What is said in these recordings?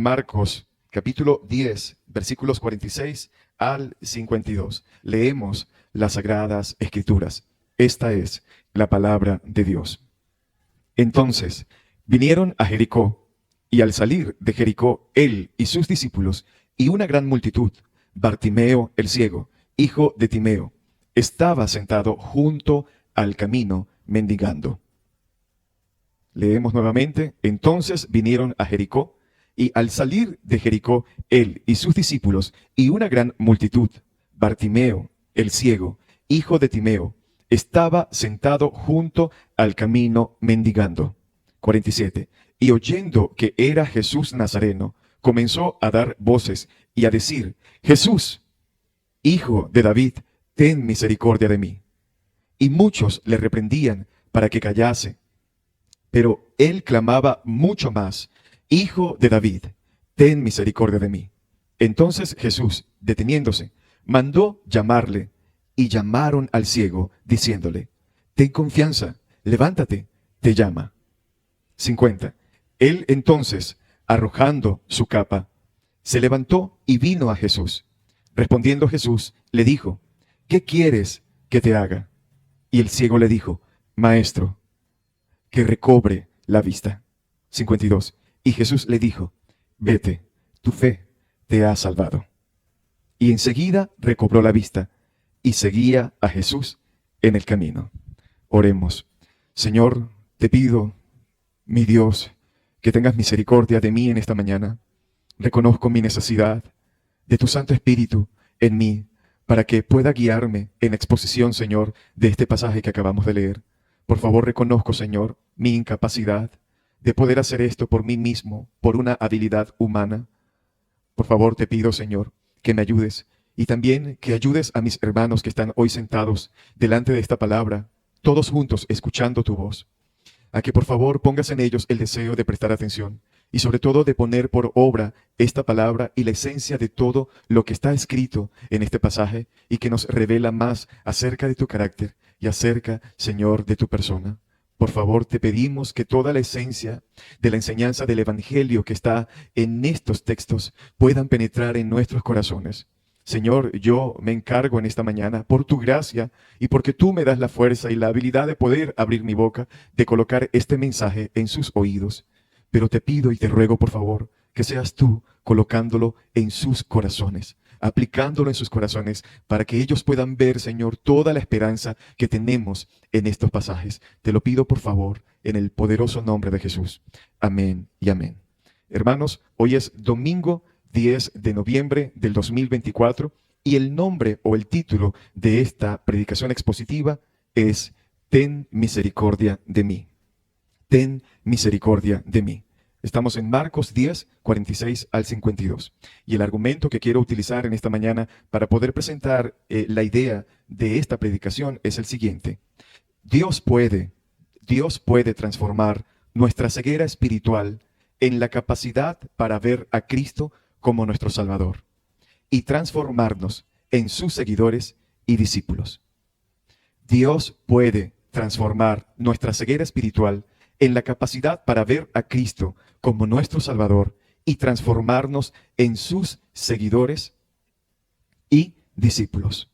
Marcos, capítulo 10, versículos 46 al 52. Leemos las Sagradas Escrituras. Esta es la palabra de Dios. Entonces vinieron a Jericó, y al salir de Jericó, él y sus discípulos, y una gran multitud, Bartimeo el ciego, hijo de Timeo, estaba sentado junto al camino mendigando. Leemos nuevamente. Entonces vinieron a Jericó, y al salir de Jericó, él y sus discípulos, y una gran multitud, Bartimeo el ciego, hijo de Timeo, estaba sentado junto al camino mendigando. 47. Y oyendo que era Jesús Nazareno, comenzó a dar voces y a decir: Jesús, hijo de David, ten misericordia de mí. Y muchos le reprendían para que callase. Pero él clamaba mucho más: Hijo de David, ten misericordia de mí. Entonces Jesús, deteniéndose, mandó llamarle, y llamaron al ciego, diciéndole: Ten confianza, levántate, te llama. 50. Él entonces, arrojando su capa, se levantó y vino a Jesús. Respondiendo Jesús, le dijo: ¿Qué quieres que te haga? Y el ciego le dijo: Maestro, que recobre la vista. 52. Y Jesús le dijo: Vete, tu fe te ha salvado. Y enseguida recobró la vista y seguía a Jesús en el camino. Oremos. Señor, te pido, mi Dios, que tengas misericordia de mí en esta mañana. Reconozco mi necesidad de tu Santo Espíritu en mí, para que pueda guiarme en exposición, Señor, de este pasaje que acabamos de leer. Por favor, reconozco, Señor, mi incapacidad de poder hacer esto por mí mismo, por una habilidad humana. Por favor, te pido, Señor, que me ayudes, y también que ayudes a mis hermanos que están hoy sentados delante de esta palabra, todos juntos escuchando tu voz, a que por favor pongas en ellos el deseo de prestar atención y sobre todo de poner por obra esta palabra y la esencia de todo lo que está escrito en este pasaje, y que nos revela más acerca de tu carácter y acerca, Señor, de tu persona. Por favor, te pedimos que toda la esencia de la enseñanza del Evangelio que está en estos textos puedan penetrar en nuestros corazones. Señor, yo me encargo en esta mañana, por tu gracia y porque tú me das la fuerza y la habilidad de poder abrir mi boca, de colocar este mensaje en sus oídos. Pero te pido y te ruego, por favor, que seas tú colocándolo en sus corazones, aplicándolo en sus corazones, para que ellos puedan ver, Señor, toda la esperanza que tenemos en estos pasajes. Te lo pido, por favor, en el poderoso nombre de Jesús. Amén y amén. Hermanos, hoy es domingo 10 de noviembre del 2024 y el nombre o el título de esta predicación expositiva es: Ten misericordia de mí. Ten misericordia de mí. Estamos en Marcos 10, 46 al 52. Y el argumento que quiero utilizar en esta mañana para poder presentar la idea de esta predicación es el siguiente. Dios puede transformar nuestra ceguera espiritual en la capacidad para ver a Cristo como nuestro Salvador y transformarnos en sus seguidores y discípulos. Dios puede transformar nuestra ceguera espiritual en la capacidad para ver a Cristo como nuestro Salvador y transformarnos en sus seguidores y discípulos.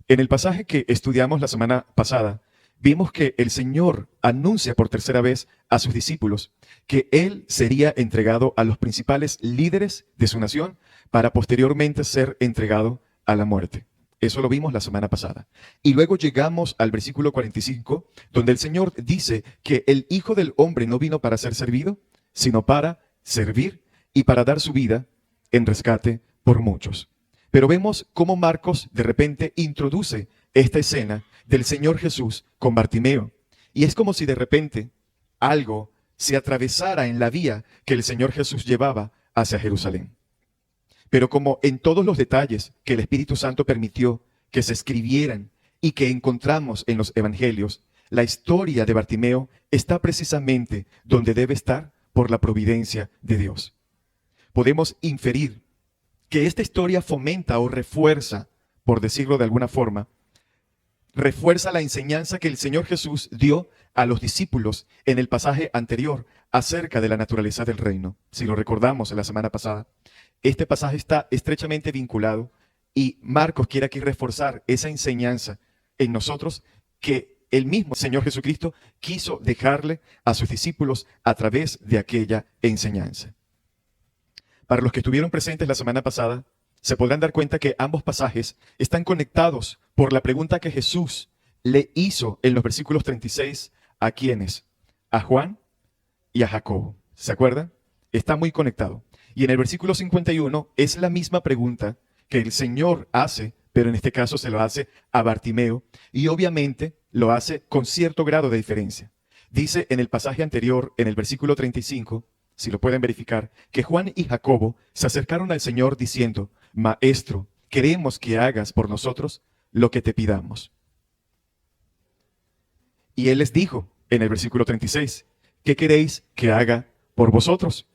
En el pasaje que estudiamos la semana pasada, vimos que el Señor anuncia por tercera vez a sus discípulos que Él sería entregado a los principales líderes de su nación para posteriormente ser entregado a la muerte. Eso lo vimos la semana pasada. Y luego llegamos al versículo 45, donde el Señor dice que el Hijo del Hombre no vino para ser servido, sino para servir y para dar su vida en rescate por muchos. Pero vemos cómo Marcos de repente introduce esta escena del Señor Jesús con Bartimeo. Y es como si de repente algo se atravesara en la vía que el Señor Jesús llevaba hacia Jerusalén. Pero como en todos los detalles que el Espíritu Santo permitió que se escribieran y que encontramos en los evangelios, la historia de Bartimeo está precisamente donde debe estar por la providencia de Dios. Podemos inferir que esta historia fomenta o refuerza, por decirlo de alguna forma, refuerza la enseñanza que el Señor Jesús dio a los discípulos en el pasaje anterior acerca de la naturaleza del reino. Si lo recordamos en la semana pasada, este pasaje está estrechamente vinculado y Marcos quiere aquí reforzar esa enseñanza en nosotros que el mismo Señor Jesucristo quiso dejarle a sus discípulos a través de aquella enseñanza. Para los que estuvieron presentes la semana pasada, se podrán dar cuenta que ambos pasajes están conectados por la pregunta que Jesús le hizo en los versículos 36 a quienes, a Juan y a Jacobo. ¿Se acuerdan? Está muy conectado. Y en el versículo 51 es la misma pregunta que el Señor hace, pero en este caso se lo hace a Bartimeo y obviamente lo hace con cierto grado de diferencia. Dice en el pasaje anterior, en el versículo 35, si lo pueden verificar, que Juan y Jacobo se acercaron al Señor diciendo: Maestro, queremos que hagas por nosotros lo que te pidamos. Y él les dijo en el versículo 36, ¿qué queréis que haga por vosotros?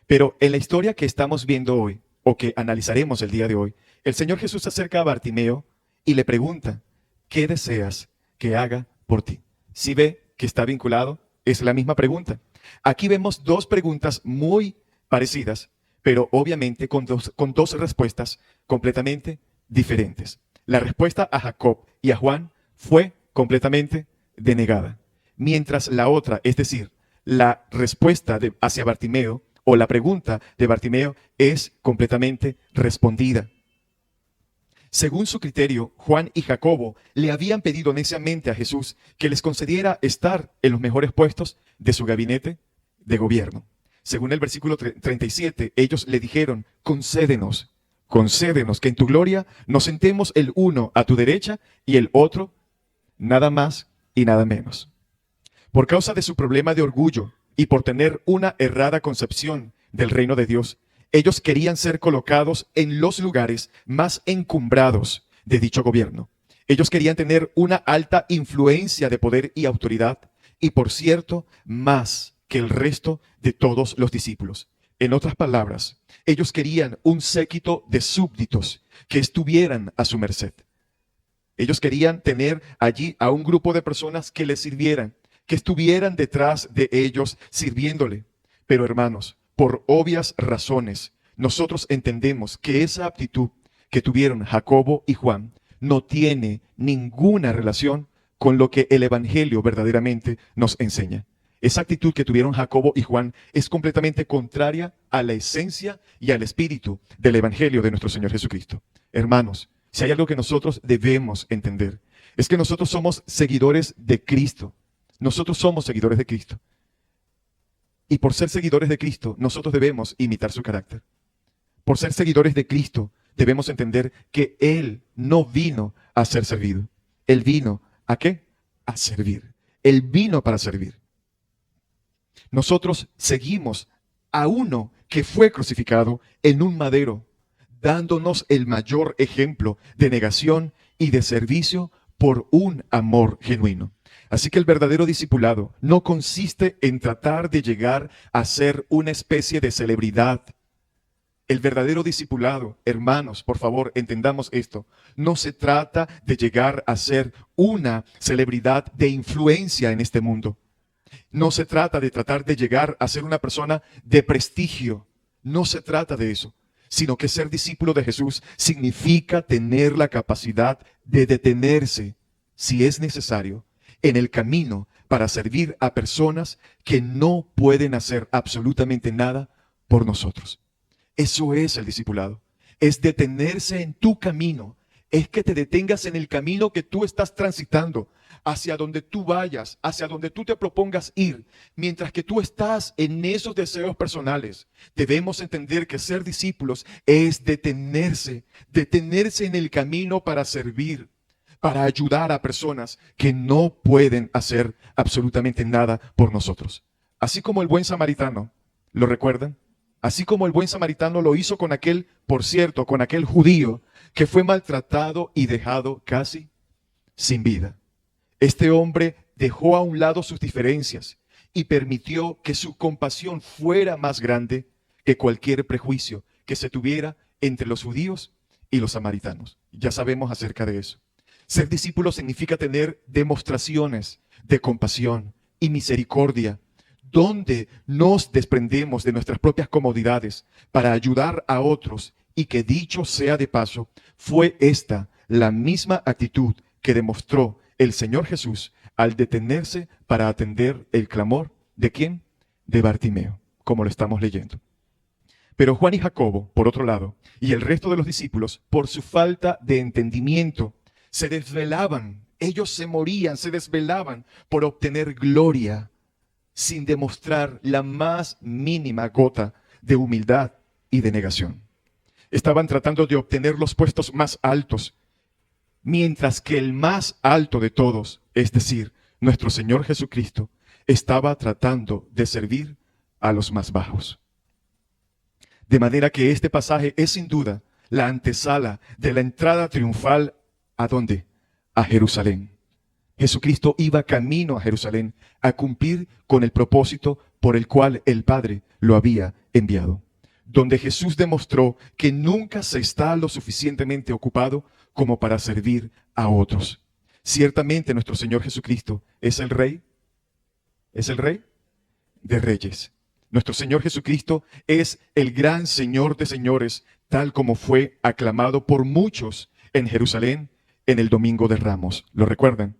Pero en la historia que estamos viendo hoy, o que analizaremos el día de hoy, el Señor Jesús se acerca a Bartimeo y le pregunta: ¿qué deseas que haga por ti? Si ve que está vinculado, es la misma pregunta. Aquí vemos dos preguntas muy parecidas, pero obviamente con dos respuestas completamente diferentes. La respuesta a Jacob y a Juan fue completamente denegada, mientras la otra, es decir, la respuesta hacia Bartimeo o la pregunta de Bartimeo es completamente respondida. Según su criterio, Juan y Jacobo le habían pedido neciamente a Jesús que les concediera estar en los mejores puestos de su gabinete de gobierno. Según el versículo 37, ellos le dijeron: concédenos que en tu gloria nos sentemos el uno a tu derecha y el otro, nada más y nada menos. Por causa de su problema de orgullo y por tener una errada concepción del reino de Dios, ellos querían ser colocados en los lugares más encumbrados de dicho gobierno. Ellos querían tener una alta influencia de poder y autoridad, y por cierto, más que el resto de todos los discípulos. En otras palabras, ellos querían un séquito de súbditos que estuvieran a su merced. Ellos querían tener allí a un grupo de personas que les sirvieran, que estuvieran detrás de ellos sirviéndole. Pero hermanos, por obvias razones, nosotros entendemos que esa aptitud que tuvieron Jacobo y Juan no tiene ninguna relación con lo que el Evangelio verdaderamente nos enseña. Esa actitud que tuvieron Jacobo y Juan es completamente contraria a la esencia y al espíritu del Evangelio de nuestro Señor Jesucristo. Hermanos, si hay algo que nosotros debemos entender, es que nosotros somos seguidores de Cristo. Nosotros somos seguidores de Cristo. Y por ser seguidores de Cristo, nosotros debemos imitar su carácter. Por ser seguidores de Cristo, debemos entender que Él no vino a ser servido. Él vino ¿a qué? A servir. Él vino para servir. Nosotros seguimos a uno que fue crucificado en un madero, dándonos el mayor ejemplo de negación y de servicio por un amor genuino. Así que el verdadero discipulado no consiste en tratar de llegar a ser una especie de celebridad. El verdadero discipulado, hermanos, por favor, entendamos esto. No se trata de llegar a ser una celebridad de influencia en este mundo. No se trata de tratar de llegar a ser una persona de prestigio. No se trata de eso, sino que ser discípulo de Jesús significa tener la capacidad de detenerse, si es necesario, en el camino para servir a personas que no pueden hacer absolutamente nada por nosotros. Eso es el discipulado. Es detenerse en tu camino. Es que te detengas en el camino que tú estás transitando, hacia donde tú vayas, hacia donde tú te propongas ir. Mientras que tú estás en esos deseos personales, debemos entender que ser discípulos es detenerse en el camino para servir, para ayudar a personas que no pueden hacer absolutamente nada por nosotros. Así como el buen samaritano, ¿lo recuerdan? Así como el buen samaritano lo hizo con aquel, por cierto, con aquel judío que fue maltratado y dejado casi sin vida. Este hombre dejó a un lado sus diferencias y permitió que su compasión fuera más grande que cualquier prejuicio que se tuviera entre los judíos y los samaritanos. Ya sabemos acerca de eso. Ser discípulo significa tener demostraciones de compasión y misericordia, donde nos desprendemos de nuestras propias comodidades para ayudar a otros, y que dicho sea de paso, fue esta la misma actitud que demostró el Señor Jesús al detenerse para atender el clamor ¿de quién? De Bartimeo, como lo estamos leyendo. Pero Juan y Jacobo, por otro lado, y el resto de los discípulos, por su falta de entendimiento, se desvelaban. Ellos se morían, se desvelaban por obtener gloria, sin demostrar la más mínima gota de humildad y de negación. Estaban tratando de obtener los puestos más altos, mientras que el más alto de todos, es decir, nuestro Señor Jesucristo, estaba tratando de servir a los más bajos. De manera que este pasaje es sin duda la antesala de la entrada triunfal. ¿A dónde? A Jerusalén. Jesucristo iba camino a Jerusalén a cumplir con el propósito por el cual el Padre lo había enviado. Donde Jesús demostró que nunca se está lo suficientemente ocupado como para servir a otros. Ciertamente nuestro Señor Jesucristo es el Rey de Reyes. Nuestro Señor Jesucristo es el gran Señor de señores, tal como fue aclamado por muchos en Jerusalén en el Domingo de Ramos. ¿Lo recuerdan?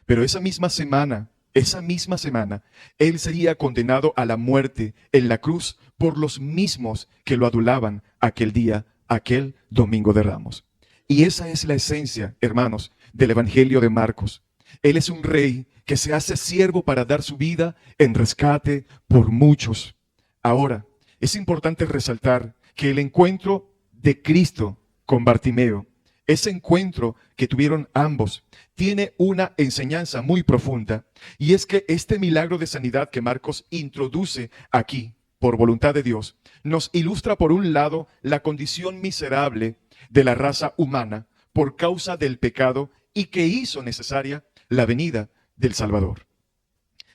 Pero esa misma semana, Él sería condenado a la muerte en la cruz por los mismos que lo adulaban aquel día, aquel Domingo de Ramos. Y esa es la esencia, hermanos, del Evangelio de Marcos. Él es un rey que se hace siervo para dar su vida en rescate por muchos. Ahora, es importante resaltar que el encuentro de Cristo con Bartimeo, ese encuentro que tuvieron ambos, tiene una enseñanza muy profunda, y es que este milagro de sanidad que Marcos introduce aquí, por voluntad de Dios, nos ilustra por un lado la condición miserable de la raza humana por causa del pecado y que hizo necesaria la venida del Salvador.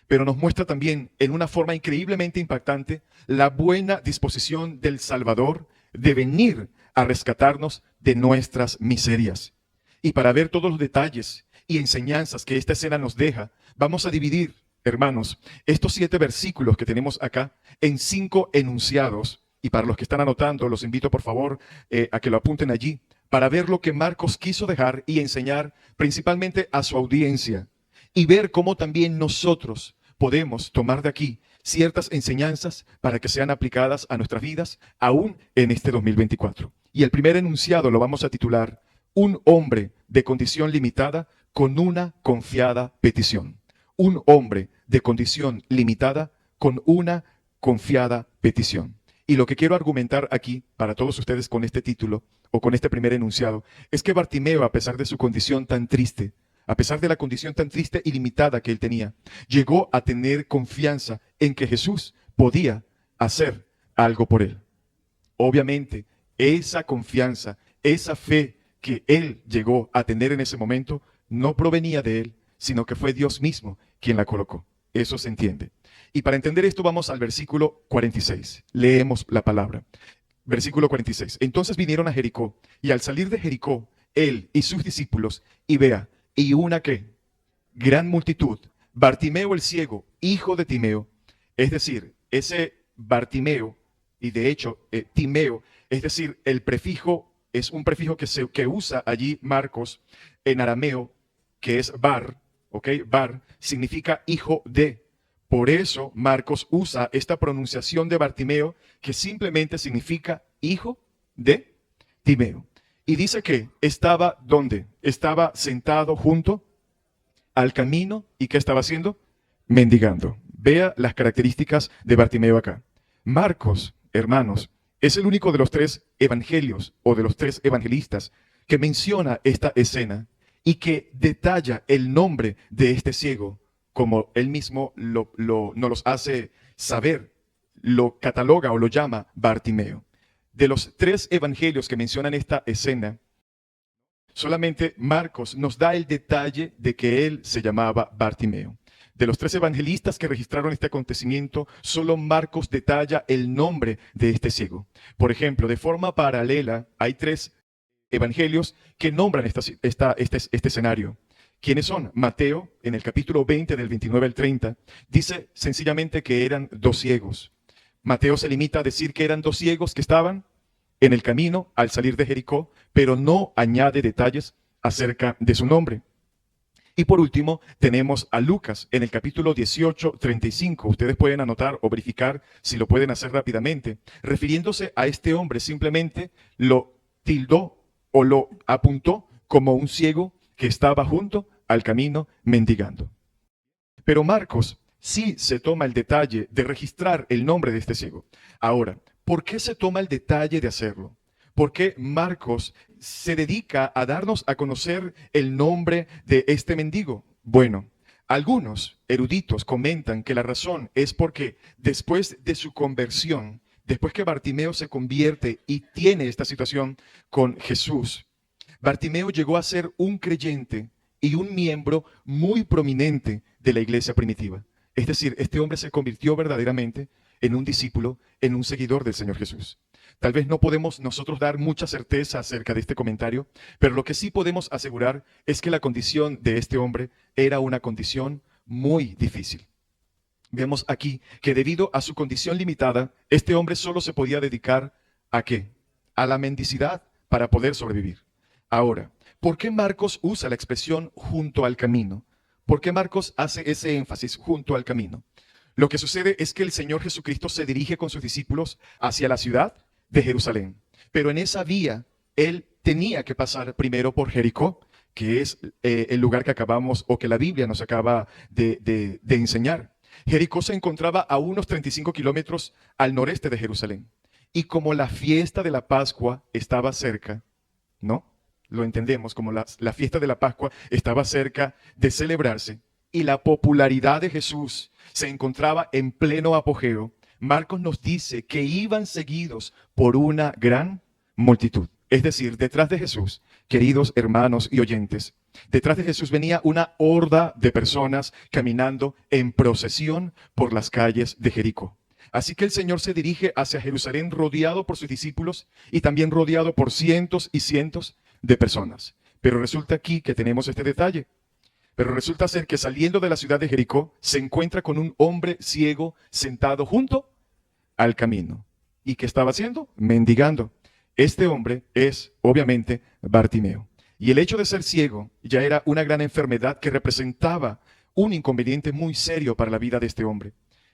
Pero nos muestra también en una forma increíblemente impactante la buena disposición del Salvador de venir a rescatarnos de nuestras miserias. Y para ver todos los detalles y enseñanzas que esta escena nos deja, vamos a dividir, hermanos, estos 7 versículos que tenemos acá en 5 enunciados. Y para los que están anotando, los invito por favor a que lo apunten allí, para ver lo que Marcos quiso dejar y enseñar principalmente a su audiencia, y ver cómo también nosotros podemos tomar de aquí ciertas enseñanzas para que sean aplicadas a nuestras vidas aún en este 2024. Y el primer enunciado lo vamos a titular: un hombre de condición limitada con una confiada petición. Un hombre de condición limitada con una confiada petición. Y lo que quiero argumentar aquí para todos ustedes con este título o con este primer enunciado es que Bartimeo, a pesar de su condición tan triste, a pesar de la condición tan triste y limitada que él tenía, llegó a tener confianza en que Jesús podía hacer algo por él. Obviamente, esa confianza, esa fe que él llegó a tener en ese momento, no provenía de él, sino que fue Dios mismo quien la colocó. Eso se entiende. Y para entender esto vamos al versículo 46. Leemos la palabra. Versículo 46. Entonces vinieron a Jericó, y al salir de Jericó, él y sus discípulos, y vea, y una ¿qué? Gran multitud. Bartimeo el ciego, hijo de Timeo. Es decir, ese Bartimeo, y de hecho Timeo, es decir, el prefijo, es un prefijo que usa allí Marcos en arameo, que es bar, ¿ok? Bar significa hijo de. Por eso Marcos usa esta pronunciación de Bartimeo, que simplemente significa hijo de Timeo. Y dice que estaba, ¿dónde? Estaba sentado junto al camino. ¿Y qué estaba haciendo? Mendigando. Vea las características de Bartimeo acá. Marcos, hermanos, es el único de los 3 evangelios o de los 3 evangelistas que menciona esta escena y que detalla el nombre de este ciego, como él mismo nos los hace saber, lo cataloga o lo llama Bartimeo. De los 3 evangelios que mencionan esta escena, solamente Marcos nos da el detalle de que él se llamaba Bartimeo. De los 3 evangelistas que registraron este acontecimiento, solo Marcos detalla el nombre de este ciego. Por ejemplo, de forma paralela, hay 3 evangelios que nombran este escenario. ¿Quiénes son? Mateo, en el capítulo 20, del 29 al 30, dice sencillamente que eran dos ciegos. Mateo se limita a decir que eran dos ciegos que estaban en el camino al salir de Jericó, pero no añade detalles acerca de su nombre. Y por último, tenemos a Lucas en el capítulo 18, 35. Ustedes pueden anotar o verificar si lo pueden hacer rápidamente. Refiriéndose a este hombre, simplemente lo tildó o lo apuntó como un ciego que estaba junto al camino mendigando. Pero Marcos sí se toma el detalle de registrar el nombre de este ciego. Ahora, ¿por qué se toma el detalle de hacerlo? ¿Por qué Marcos se dedica a darnos a conocer el nombre de este mendigo? Bueno, algunos eruditos comentan que la razón es porque después de su conversión, después que Bartimeo se convierte y tiene esta situación con Jesús, Bartimeo llegó a ser un creyente y un miembro muy prominente de la iglesia primitiva. Es decir, este hombre se convirtió verdaderamente en un discípulo, en un seguidor del Señor Jesús. Tal vez no podemos nosotros dar mucha certeza acerca de este comentario, pero lo que sí podemos asegurar es que la condición de este hombre era una condición muy difícil. Vemos aquí que debido a su condición limitada, este hombre solo se podía dedicar ¿a qué? A la mendicidad para poder sobrevivir. Ahora, ¿por qué Marcos usa la expresión junto al camino? ¿Por qué Marcos hace ese énfasis junto al camino? Lo que sucede es que el Señor Jesucristo se dirige con sus discípulos hacia la ciudad de Jerusalén. Pero en esa vía, él tenía que pasar primero por Jericó, que es el lugar que acabamos o que la Biblia nos acaba de enseñar. Jericó se encontraba a unos 35 kilómetros al noreste de Jerusalén. Y como la fiesta de la Pascua estaba cerca, ¿no? Lo entendemos como la fiesta de la Pascua estaba cerca de celebrarse y la popularidad de Jesús se encontraba en pleno apogeo. Marcos nos dice que iban seguidos por una gran multitud. Es decir, detrás de Jesús, queridos hermanos y oyentes, detrás de Jesús venía una horda de personas caminando en procesión por las calles de Jericó. Así que el Señor se dirige hacia Jerusalén rodeado por sus discípulos y también rodeado por cientos y cientos de personas. Pero resulta aquí que tenemos este detalle. Pero resulta ser que saliendo de la ciudad de Jericó se encuentra con un hombre ciego sentado junto al camino. ¿Y qué estaba haciendo? Mendigando. Este hombre es, obviamente, Bartimeo. Y el hecho de ser ciego ya era una gran enfermedad que representaba un inconveniente muy serio para la vida de este hombre.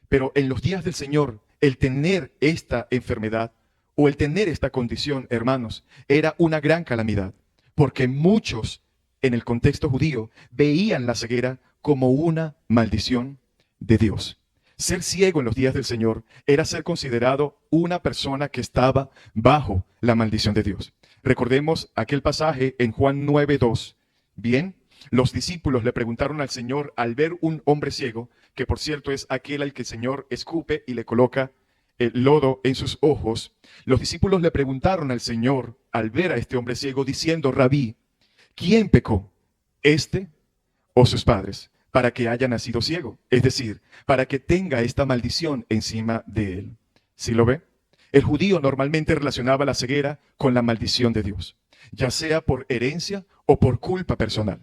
Pero en los días del Señor, el tener esta enfermedad o el tener esta condición, hermanos, era una gran calamidad. Porque muchos en el contexto judío veían la ceguera como una maldición de Dios. Ser ciego en los días del Señor era ser considerado una persona que estaba bajo la maldición de Dios. Recordemos aquel pasaje en Juan 9:2. Bien, los discípulos le preguntaron al Señor al ver un hombre ciego, que por cierto es aquel al que el Señor escupe y le coloca el lodo en sus ojos. Los discípulos le preguntaron al Señor al ver a este hombre ciego diciendo: Rabí, ¿quién pecó, este o sus padres, para que haya nacido ciego? Es decir, para que tenga esta maldición encima de él. ¿Sí lo ve? El judío normalmente relacionaba la ceguera con la maldición de Dios, ya sea por herencia o por culpa personal.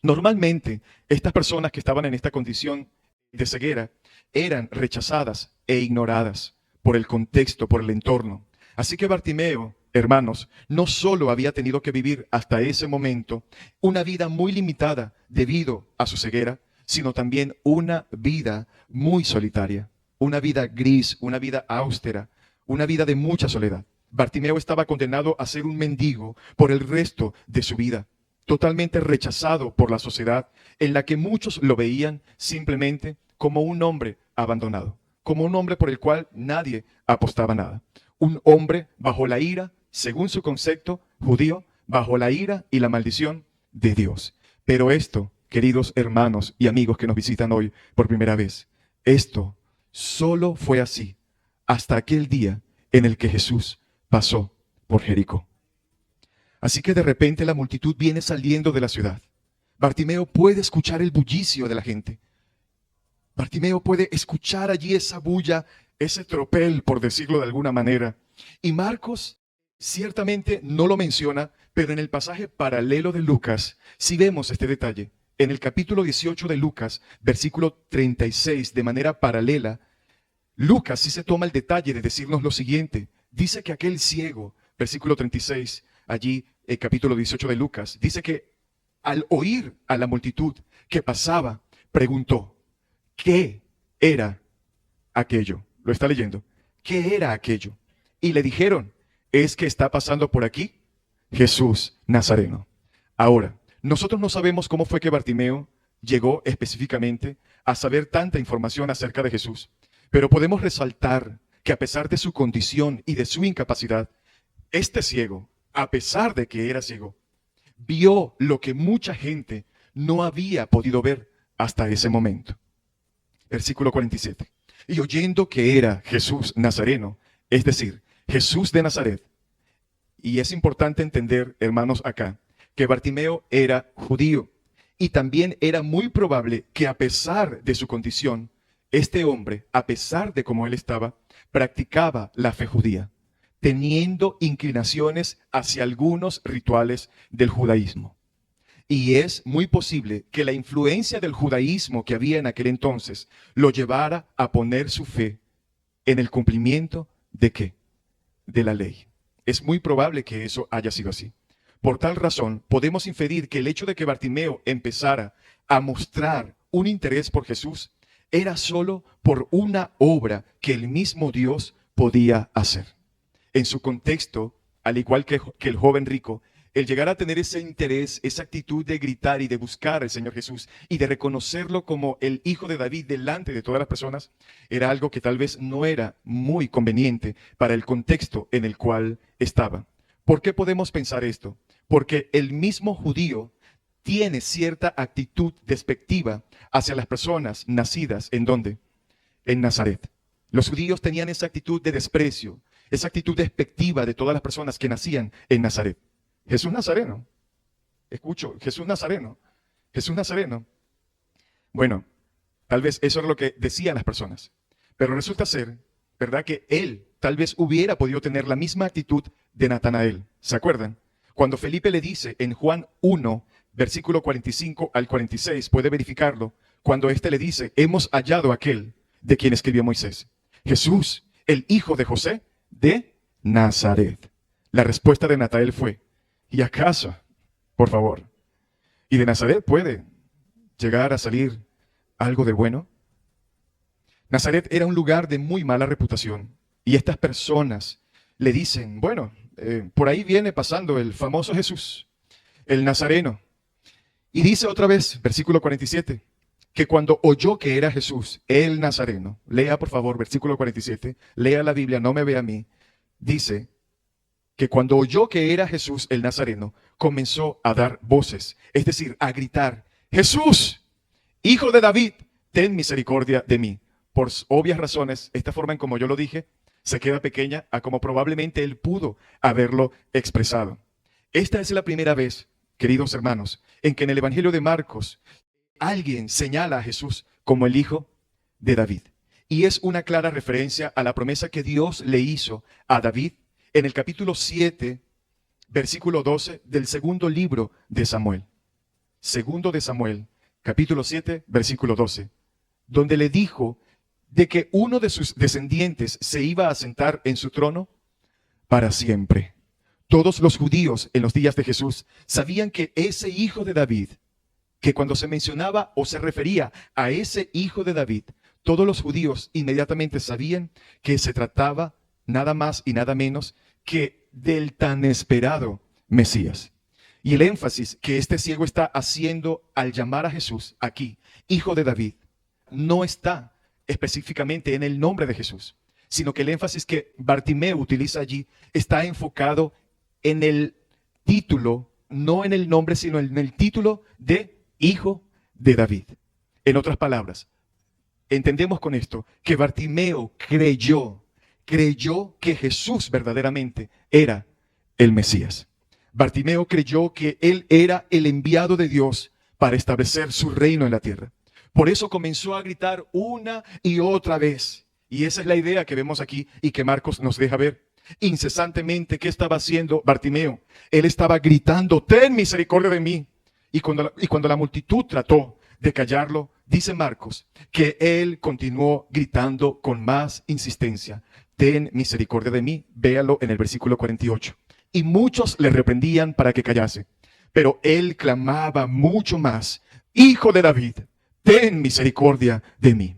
Normalmente, estas personas que estaban en esta condición de ceguera eran rechazadas e ignoradas por el contexto, por el entorno. Así que Bartimeo, hermanos, no solo había tenido que vivir hasta ese momento una vida muy limitada debido a su ceguera, sino también una vida muy solitaria, una vida gris, una vida austera, una vida de mucha soledad. Bartimeo estaba condenado a ser un mendigo por el resto de su vida, totalmente rechazado por la sociedad, en la que muchos lo veían simplemente como un hombre abandonado, como un hombre por el cual nadie apostaba nada. Un hombre bajo la ira, según su concepto judío, bajo la ira y la maldición de Dios. Pero esto, queridos hermanos y amigos que nos visitan hoy por primera vez, esto solo fue así hasta aquel día en el que Jesús pasó por Jericó. Así que de repente la multitud viene saliendo de la ciudad. Bartimeo puede escuchar el bullicio de la gente. Bartimeo puede escuchar allí esa bulla, ese tropel, por decirlo de alguna manera. Y Marcos Ciertamente no lo menciona, pero en el pasaje paralelo de Lucas sí vemos este detalle. En el capítulo 18 de Lucas, versículo 36, de manera paralela, Lucas sí se toma el detalle de decirnos lo siguiente. Dice que aquel ciego, versículo 36, allí, el capítulo 18 de Lucas, dice que al oír a la multitud que pasaba, preguntó, ¿qué era aquello? ¿Lo está leyendo? ¿Qué era aquello? Y le dijeron, es que está pasando por aquí Jesús Nazareno. Ahora, nosotros no sabemos cómo fue que Bartimeo llegó específicamente a saber tanta información acerca de Jesús, pero podemos resaltar que a pesar de su condición y de su incapacidad, este ciego, a pesar de que era ciego, vio lo que mucha gente no había podido ver hasta ese momento. Versículo 47. Y oyendo que era Jesús Nazareno, es decir, Jesús de Nazaret. Y es importante entender, hermanos, acá, que Bartimeo era judío. Y también era muy probable que a pesar de su condición, este hombre, a pesar de cómo él estaba, practicaba la fe judía, teniendo inclinaciones hacia algunos rituales del judaísmo. Y es muy posible que la influencia del judaísmo que había en aquel entonces lo llevara a poner su fe en el cumplimiento ¿de qué? De la ley. Es muy probable que eso haya sido así. Por tal razón, podemos inferir que el hecho de que Bartimeo empezara a mostrar un interés por Jesús era solo por una obra que el mismo Dios podía hacer. En su contexto, al igual que el joven rico, el llegar a tener ese interés, esa actitud de gritar y de buscar al Señor Jesús y de reconocerlo como el Hijo de David delante de todas las personas, era algo que tal vez no era muy conveniente para el contexto en el cual estaba. ¿Por qué podemos pensar esto? Porque el mismo judío tiene cierta actitud despectiva hacia las personas nacidas ¿en dónde? En Nazaret. Los judíos tenían esa actitud de desprecio, esa actitud despectiva de todas las personas que nacían en Nazaret. Jesús Nazareno. Escucho, Jesús Nazareno. Jesús Nazareno. Bueno, tal vez eso era lo que decían las personas. Pero resulta ser, ¿verdad? Que él tal vez hubiera podido tener la misma actitud de Natanael. ¿Se acuerdan? Cuando Felipe le dice en Juan 1, versículo 45 al 46, puede verificarlo, cuando éste le dice, hemos hallado a aquel de quien escribió Moisés. Jesús, el hijo de José de Nazaret. La respuesta de Natanael fue, ¿y acaso, por favor, y de Nazaret puede llegar a salir algo de bueno? Nazaret era un lugar de muy mala reputación y estas personas le dicen, bueno, por ahí viene pasando el famoso Jesús, el Nazareno. Y dice otra vez, versículo 47, que cuando oyó que era Jesús, el Nazareno, lea por favor, versículo 47, lea la Biblia, no me vea a mí, dice que cuando oyó que era Jesús el Nazareno, comenzó a dar voces, es decir, a gritar, Jesús, hijo de David, ten misericordia de mí. Por obvias razones, esta forma en como yo lo dije, se queda pequeña a como probablemente él pudo haberlo expresado. Esta es la primera vez, queridos hermanos, en que en el Evangelio de Marcos alguien señala a Jesús como el hijo de David. Y es una clara referencia a la promesa que Dios le hizo a David en el capítulo 7, versículo 12 del segundo libro de Samuel. Segundo de Samuel, capítulo 7, versículo 12, donde le dijo de que uno de sus descendientes se iba a sentar en su trono para siempre. Todos los judíos en los días de Jesús sabían que ese hijo de David, que cuando se mencionaba o se refería a ese hijo de David, todos los judíos inmediatamente sabían que se trataba nada más y nada menos que del tan esperado Mesías. Y el énfasis que este ciego está haciendo al llamar a Jesús aquí, hijo de David, no está específicamente en el nombre de Jesús, sino que el énfasis que Bartimeo utiliza allí está enfocado en el título, no en el nombre, sino en el título de hijo de David. En otras palabras, entendemos con esto que Bartimeo creyó que Jesús verdaderamente era el Mesías. Bartimeo creyó que él era el enviado de Dios para establecer su reino en la tierra. Por eso comenzó a gritar una y otra vez. Y esa es la idea que vemos aquí y que Marcos nos deja ver. Incesantemente, ¿qué estaba haciendo Bartimeo? Él estaba gritando, ten misericordia de mí. Y cuando la multitud trató de callarlo, dice Marcos, que él continuó gritando con más insistencia, ten misericordia de mí. Véalo en el versículo 48. Y muchos le reprendían para que callase, pero él clamaba mucho más, Hijo de David, ten misericordia de mí.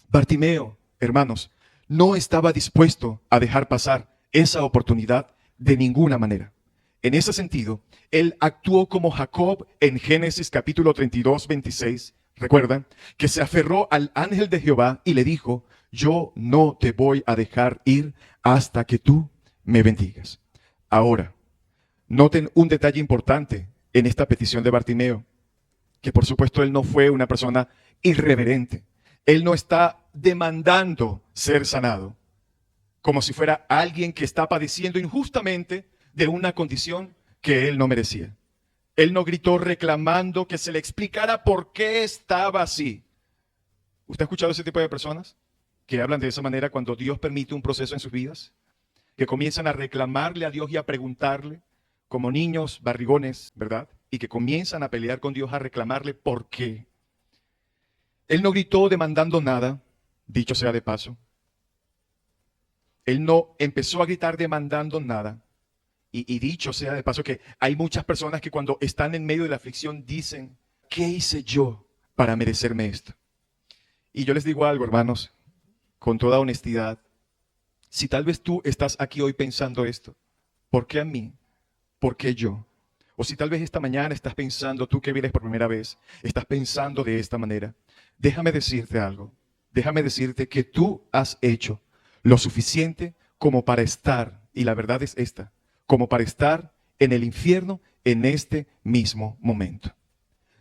Bartimeo, hermanos, no estaba dispuesto a dejar pasar esa oportunidad de ninguna manera. En ese sentido, él actuó como Jacob en Génesis capítulo 32, 26. Recuerdan que se aferró al ángel de Jehová y le dijo, yo no te voy a dejar ir hasta que tú me bendigas. Ahora, noten un detalle importante en esta petición de Bartimeo, que por supuesto él no fue una persona irreverente. Él no está demandando ser sanado, como si fuera alguien que está padeciendo injustamente de una condición que él no merecía. Él no gritó reclamando que se le explicara por qué estaba así. ¿Usted ha escuchado ese tipo de personas que hablan de esa manera cuando Dios permite un proceso en sus vidas? Que comienzan a reclamarle a Dios y a preguntarle, como niños barrigones, ¿verdad? Y que comienzan a pelear con Dios, a reclamarle por qué. Él no gritó demandando nada, dicho sea de paso. Él no empezó a gritar demandando nada. Y dicho sea de paso que hay muchas personas que cuando están en medio de la aflicción dicen, ¿qué hice yo para merecerme esto? Y yo les digo algo, hermanos, con toda honestidad. Si tal vez tú estás aquí hoy pensando esto, ¿por qué a mí? ¿Por qué yo? O si tal vez esta mañana estás pensando, tú que vienes por primera vez, estás pensando de esta manera. Déjame decirte algo. Déjame decirte que tú has hecho lo suficiente como para estar, y la verdad es esta, como para estar en el infierno en este mismo momento.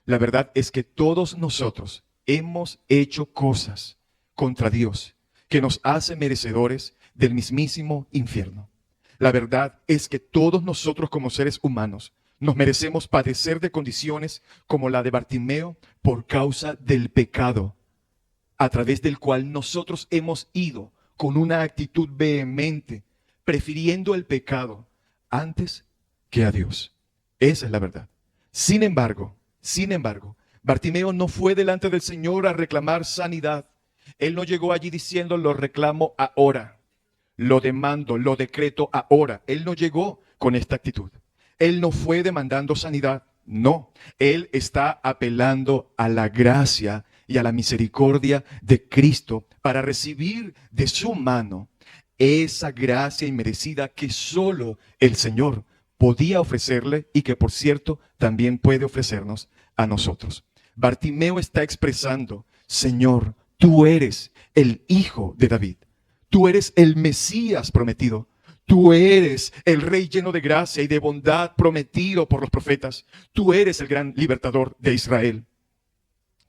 La verdad es que todos nosotros hemos hecho cosas contra Dios que nos hacen merecedores del mismísimo infierno. La verdad es que todos nosotros como seres humanos nos merecemos padecer de condiciones como la de Bartimeo por causa del pecado, a través del cual nosotros hemos ido con una actitud vehemente, prefiriendo el pecado antes que a Dios. Esa es la verdad. Sin embargo, Bartimeo no fue delante del Señor a reclamar sanidad. Él no llegó allí diciendo, lo reclamo ahora, lo demando, lo decreto ahora. Él no llegó con esta actitud. Él no fue demandando sanidad. No, él está apelando a la gracia y a la misericordia de Cristo para recibir de su mano esa gracia inmerecida que solo el Señor podía ofrecerle y que, por cierto, también puede ofrecernos a nosotros. Bartimeo está expresando, Señor, tú eres el Hijo de David. Tú eres el Mesías prometido. Tú eres el Rey lleno de gracia y de bondad prometido por los profetas. Tú eres el gran libertador de Israel.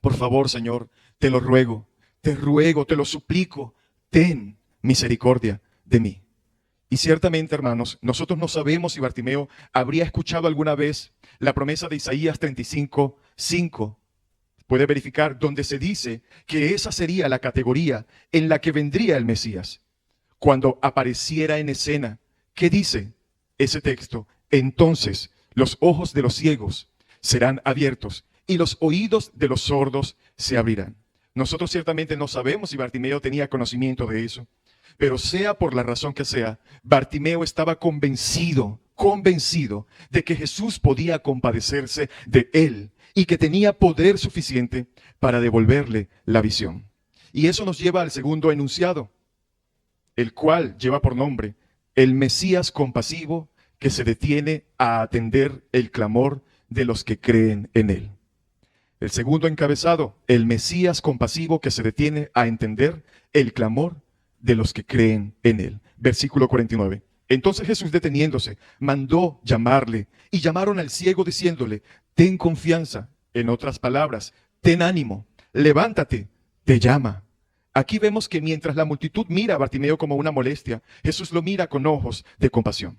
Por favor, Señor, te lo ruego, te lo suplico, ten misericordia de mí. Y ciertamente, hermanos, nosotros no sabemos si Bartimeo habría escuchado alguna vez la promesa de Isaías 35, 5. Puede verificar donde se dice que esa sería la categoría en la que vendría el Mesías. Cuando apareciera en escena, ¿qué dice ese texto? Entonces los ojos de los ciegos serán abiertos y los oídos de los sordos se abrirán. Nosotros ciertamente no sabemos si Bartimeo tenía conocimiento de eso, pero sea por la razón que sea, Bartimeo estaba convencido de que Jesús podía compadecerse de él y que tenía poder suficiente para devolverle la visión. Y eso nos lleva al segundo enunciado, el cual lleva por nombre el Mesías compasivo que se detiene a atender el clamor de los que creen en él. El segundo encabezado, el Mesías compasivo que se detiene a entender el clamor de los que creen en él. Versículo 49. Entonces Jesús, deteniéndose, mandó llamarle, y llamaron al ciego diciéndole, ten confianza, en otras palabras, ten ánimo, levántate, te llama. Aquí vemos que mientras la multitud mira a Bartimeo como una molestia, Jesús lo mira con ojos de compasión.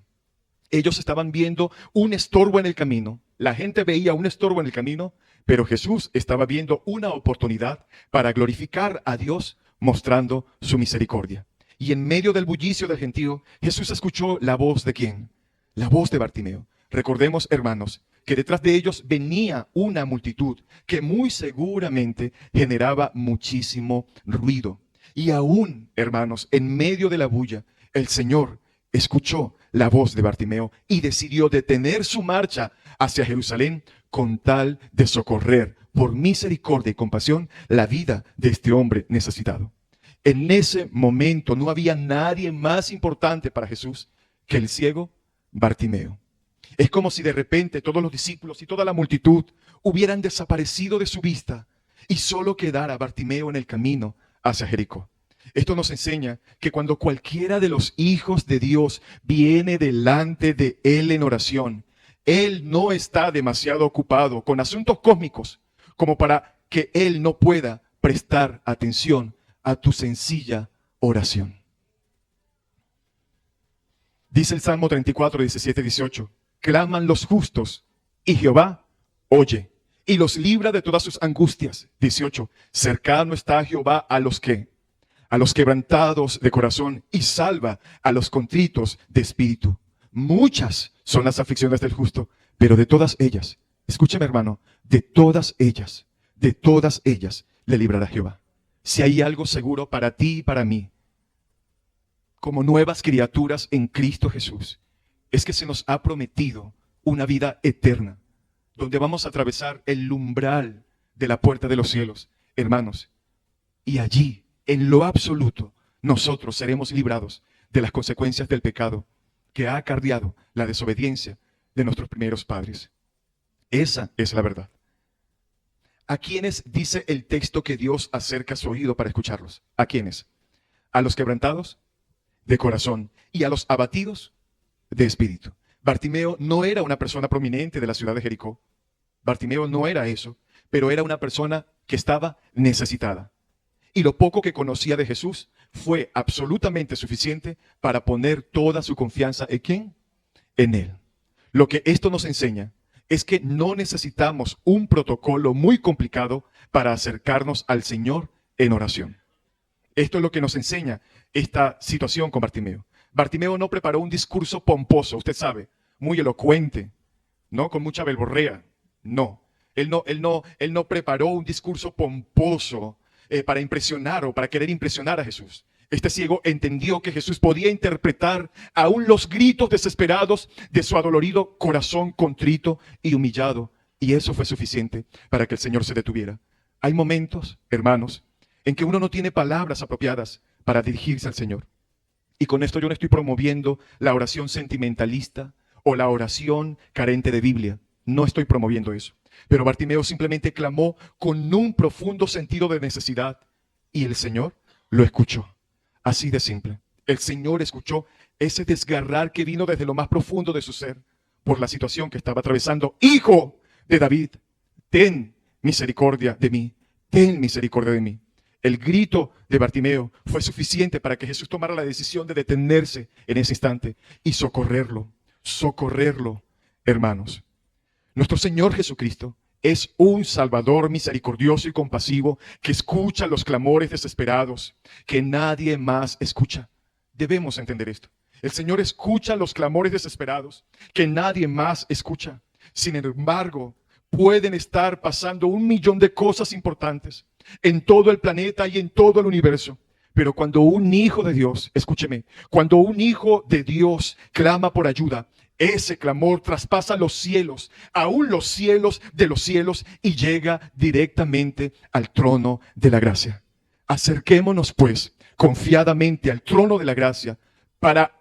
Ellos estaban viendo un estorbo en el camino. La gente veía un estorbo en el camino, pero Jesús estaba viendo una oportunidad para glorificar a Dios mostrando su misericordia. Y en medio del bullicio del gentío, Jesús escuchó la voz ¿de quién? La voz de Bartimeo. Recordemos, hermanos, que detrás de ellos venía una multitud que muy seguramente generaba muchísimo ruido. Y aún, hermanos, en medio de la bulla, el Señor escuchó la voz de Bartimeo y decidió detener su marcha hacia Jerusalén con tal de socorrer por misericordia y compasión la vida de este hombre necesitado. En ese momento no había nadie más importante para Jesús que el ciego Bartimeo. Es como si de repente todos los discípulos y toda la multitud hubieran desaparecido de su vista y solo quedara Bartimeo en el camino hacia Jericó. Esto nos enseña que cuando cualquiera de los hijos de Dios viene delante de Él en oración, Él no está demasiado ocupado con asuntos cósmicos como para que Él no pueda prestar atención a tu sencilla oración. Dice el Salmo 34, 17, 18. Claman los justos y Jehová oye y los libra de todas sus angustias. 18. Cercano está Jehová a los que, a los quebrantados de corazón y salva a los contritos de espíritu. Muchas son las aflicciones del justo, pero de todas ellas, escúcheme hermano, de todas ellas le librará Jehová. Si hay algo seguro para ti y para mí, como nuevas criaturas en Cristo Jesús, es que se nos ha prometido una vida eterna, donde vamos a atravesar el umbral de la puerta de los cielos, hermanos. Y allí, en lo absoluto, nosotros seremos librados de las consecuencias del pecado que ha acarreado la desobediencia de nuestros primeros padres. Esa es la verdad. ¿A quiénes dice el texto que Dios acerca su oído para escucharlos? ¿A quiénes? A los quebrantados de corazón y a los abatidos de espíritu. Bartimeo no era una persona prominente de la ciudad de Jericó. Bartimeo no era eso, pero era una persona que estaba necesitada. Y lo poco que conocía de Jesús fue absolutamente suficiente para poner toda su confianza ¿en quién? En Él. Lo que esto nos enseña es que no necesitamos un protocolo muy complicado para acercarnos al Señor en oración. Esto es lo que nos enseña esta situación con Bartimeo. Bartimeo no preparó un discurso pomposo, usted sabe, muy elocuente, ¿no? Con mucha verborrea. No. Él no preparó un discurso pomposo para impresionar o para querer impresionar a Jesús. Este ciego entendió que Jesús podía interpretar aún los gritos desesperados de su adolorido corazón contrito y humillado. Y eso fue suficiente para que el Señor se detuviera. Hay momentos, hermanos, en que uno no tiene palabras apropiadas para dirigirse al Señor. Y con esto yo no estoy promoviendo la oración sentimentalista o la oración carente de Biblia. No estoy promoviendo eso. Pero Bartimeo simplemente clamó con un profundo sentido de necesidad. Y el Señor lo escuchó. Así de simple. El Señor escuchó ese desgarrar que vino desde lo más profundo de su ser por la situación que estaba atravesando. Hijo de David, ten misericordia de mí. Ten misericordia de mí. El grito de Bartimeo fue suficiente para que Jesús tomara la decisión de detenerse en ese instante y socorrerlo. Socorrerlo, hermanos. Nuestro Señor Jesucristo es un Salvador misericordioso y compasivo que escucha los clamores desesperados que nadie más escucha. Debemos entender esto. El Señor escucha los clamores desesperados que nadie más escucha. Sin embargo, pueden estar pasando 1.000.000 de cosas importantes en todo el planeta y en todo el universo. Pero cuando un hijo de Dios, escúcheme, cuando un hijo de Dios clama por ayuda, ese clamor traspasa los cielos, aún los cielos de los cielos, y llega directamente al trono de la gracia. Acerquémonos, pues, confiadamente al trono de la gracia para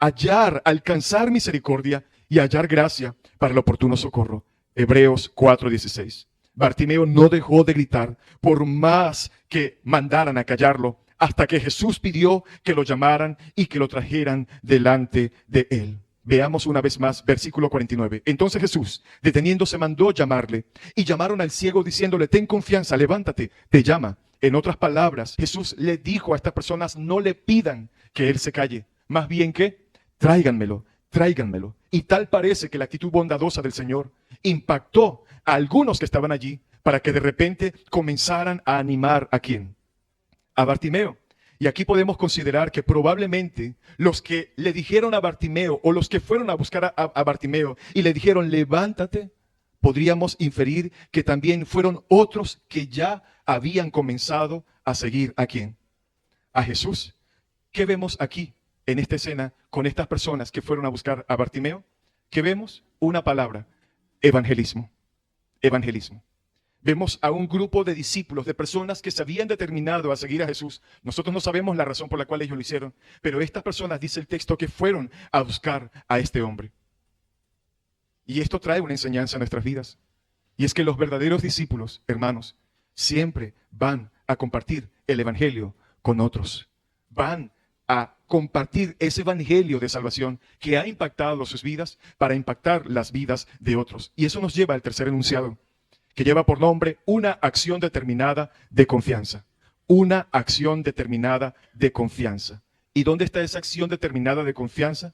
alcanzar misericordia y hallar gracia para el oportuno socorro. Hebreos 4:16. Bartimeo no dejó de gritar por más que mandaran a callarlo, hasta que Jesús pidió que lo llamaran y que lo trajeran delante de él. Veamos una vez más, versículo 49. Entonces Jesús, deteniéndose, mandó llamarle, y llamaron al ciego diciéndole: ten confianza, levántate, te llama. En otras palabras, Jesús le dijo a estas personas: no le pidan que él se calle, más bien que tráiganmelo, tráiganmelo. Y tal parece que la actitud bondadosa del Señor impactó a algunos que estaban allí para que de repente comenzaran a animar ¿a quién? A Bartimeo. Y aquí podemos considerar que probablemente los que le dijeron a Bartimeo o los que fueron a buscar a Bartimeo y le dijeron, levántate, podríamos inferir que también fueron otros que ya habían comenzado a seguir ¿a quién? A Jesús. ¿Qué vemos aquí en esta escena con estas personas que fueron a buscar a Bartimeo? ¿Qué vemos? Una palabra, evangelismo. Evangelismo. Vemos a un grupo de discípulos, de personas que se habían determinado a seguir a Jesús. Nosotros no sabemos la razón por la cual ellos lo hicieron, pero estas personas, dice el texto, que fueron a buscar a este hombre. Y esto trae una enseñanza a nuestras vidas. Y es que los verdaderos discípulos, hermanos, siempre van a compartir el evangelio con otros. Van a compartir ese evangelio de salvación que ha impactado sus vidas para impactar las vidas de otros. Y eso nos lleva al tercer enunciado, que lleva por nombre una acción determinada de confianza. Una acción determinada de confianza. ¿Y dónde está esa acción determinada de confianza?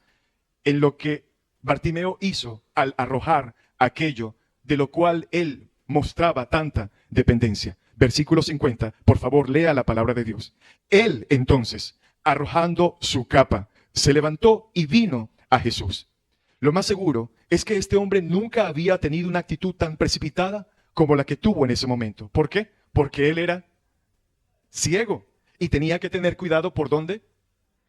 En lo que Bartimeo hizo al arrojar aquello de lo cual él mostraba tanta dependencia. Versículo 50, por favor, lea la palabra de Dios. Él entonces, arrojando su capa, se levantó y vino a Jesús. Lo más seguro es que este hombre nunca había tenido una actitud tan precipitada como la que tuvo en ese momento. ¿Por qué? Porque él era ciego y tenía que tener cuidado por dónde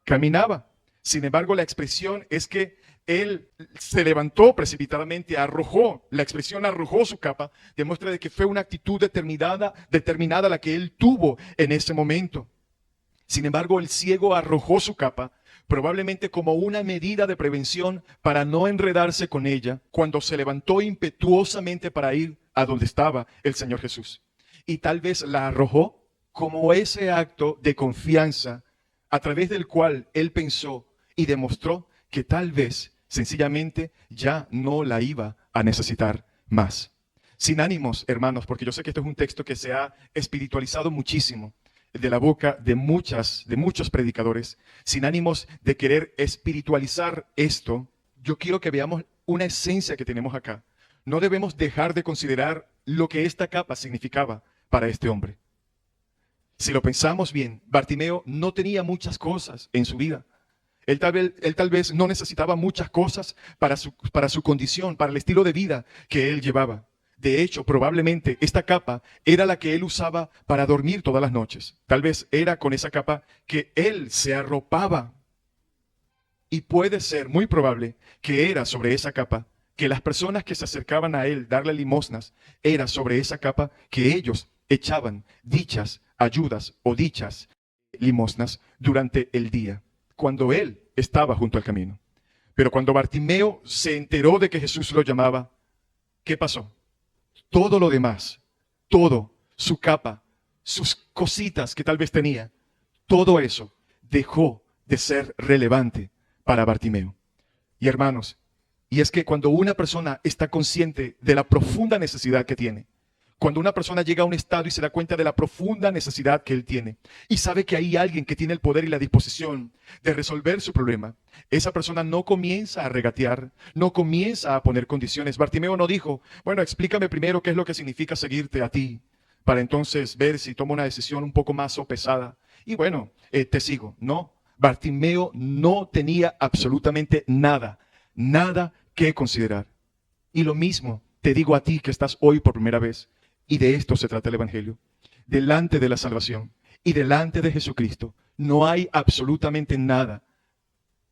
caminaba. Sin embargo, la expresión es que él se levantó precipitadamente, arrojó, la expresión arrojó su capa, demuestra de que fue una actitud determinada la que él tuvo en ese momento. Sin embargo, el ciego arrojó su capa, probablemente como una medida de prevención para no enredarse con ella, cuando se levantó impetuosamente para ir a donde estaba el Señor Jesús. Y tal vez la arrojó como ese acto de confianza a través del cual él pensó y demostró que tal vez sencillamente ya no la iba a necesitar más. Sin ánimos, hermanos, porque yo sé que esto es un texto que se ha espiritualizado muchísimo de la boca de muchos predicadores, sin ánimos de querer espiritualizar esto, yo quiero que veamos una esencia que tenemos acá. No debemos dejar de considerar lo que esta capa significaba para este hombre. Si lo pensamos bien, Bartimeo no tenía muchas cosas en su vida. Él tal vez no necesitaba muchas cosas para su condición, para el estilo de vida que él llevaba. De hecho, probablemente esta capa era la que él usaba para dormir todas las noches. Tal vez era con esa capa que él se arropaba. Y puede ser muy probable que era sobre esa capa que las personas que se acercaban a él darle limosnas, era sobre esa capa que ellos echaban dichas ayudas o dichas limosnas durante el día, cuando él estaba junto al camino. Pero cuando Bartimeo se enteró de que Jesús lo llamaba, ¿qué pasó? Todo lo demás, todo, su capa, sus cositas que tal vez tenía, todo eso dejó de ser relevante para Bartimeo. Y hermanos, y es que cuando una persona está consciente de la profunda necesidad que tiene, cuando una persona llega a un estado y se da cuenta de la profunda necesidad que él tiene y sabe que hay alguien que tiene el poder y la disposición de resolver su problema, esa persona no comienza a regatear, no comienza a poner condiciones. Bartimeo no dijo, bueno, explícame primero qué es lo que significa seguirte a ti, para entonces ver si tomo una decisión un poco más sopesada. Y bueno, te sigo. No, Bartimeo no tenía absolutamente nada que considerar. Y lo mismo te digo a ti que estás hoy por primera vez. Y de esto se trata el Evangelio. Delante de la salvación y delante de Jesucristo no hay absolutamente nada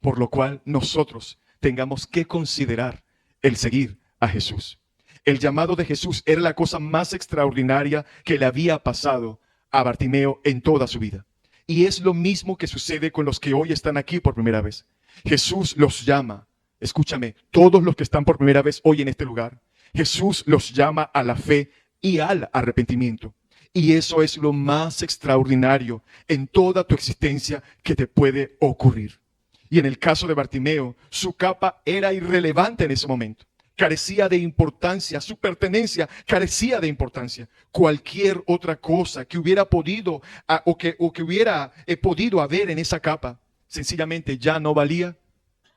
por lo cual nosotros tengamos que considerar el seguir a Jesús. El llamado de Jesús era la cosa más extraordinaria que le había pasado a Bartimeo en toda su vida. Y es lo mismo que sucede con los que hoy están aquí por primera vez. Jesús los llama, escúchame, todos los que están por primera vez hoy en este lugar, Jesús los llama a la fe y al arrepentimiento. Y eso es lo más extraordinario en toda tu existencia que te puede ocurrir. Y en el caso de Bartimeo, su capa era irrelevante en ese momento. Carecía de importancia, su pertenencia carecía de importancia. Cualquier otra cosa que hubiera podido o que hubiera podido haber en esa capa, sencillamente ya no valía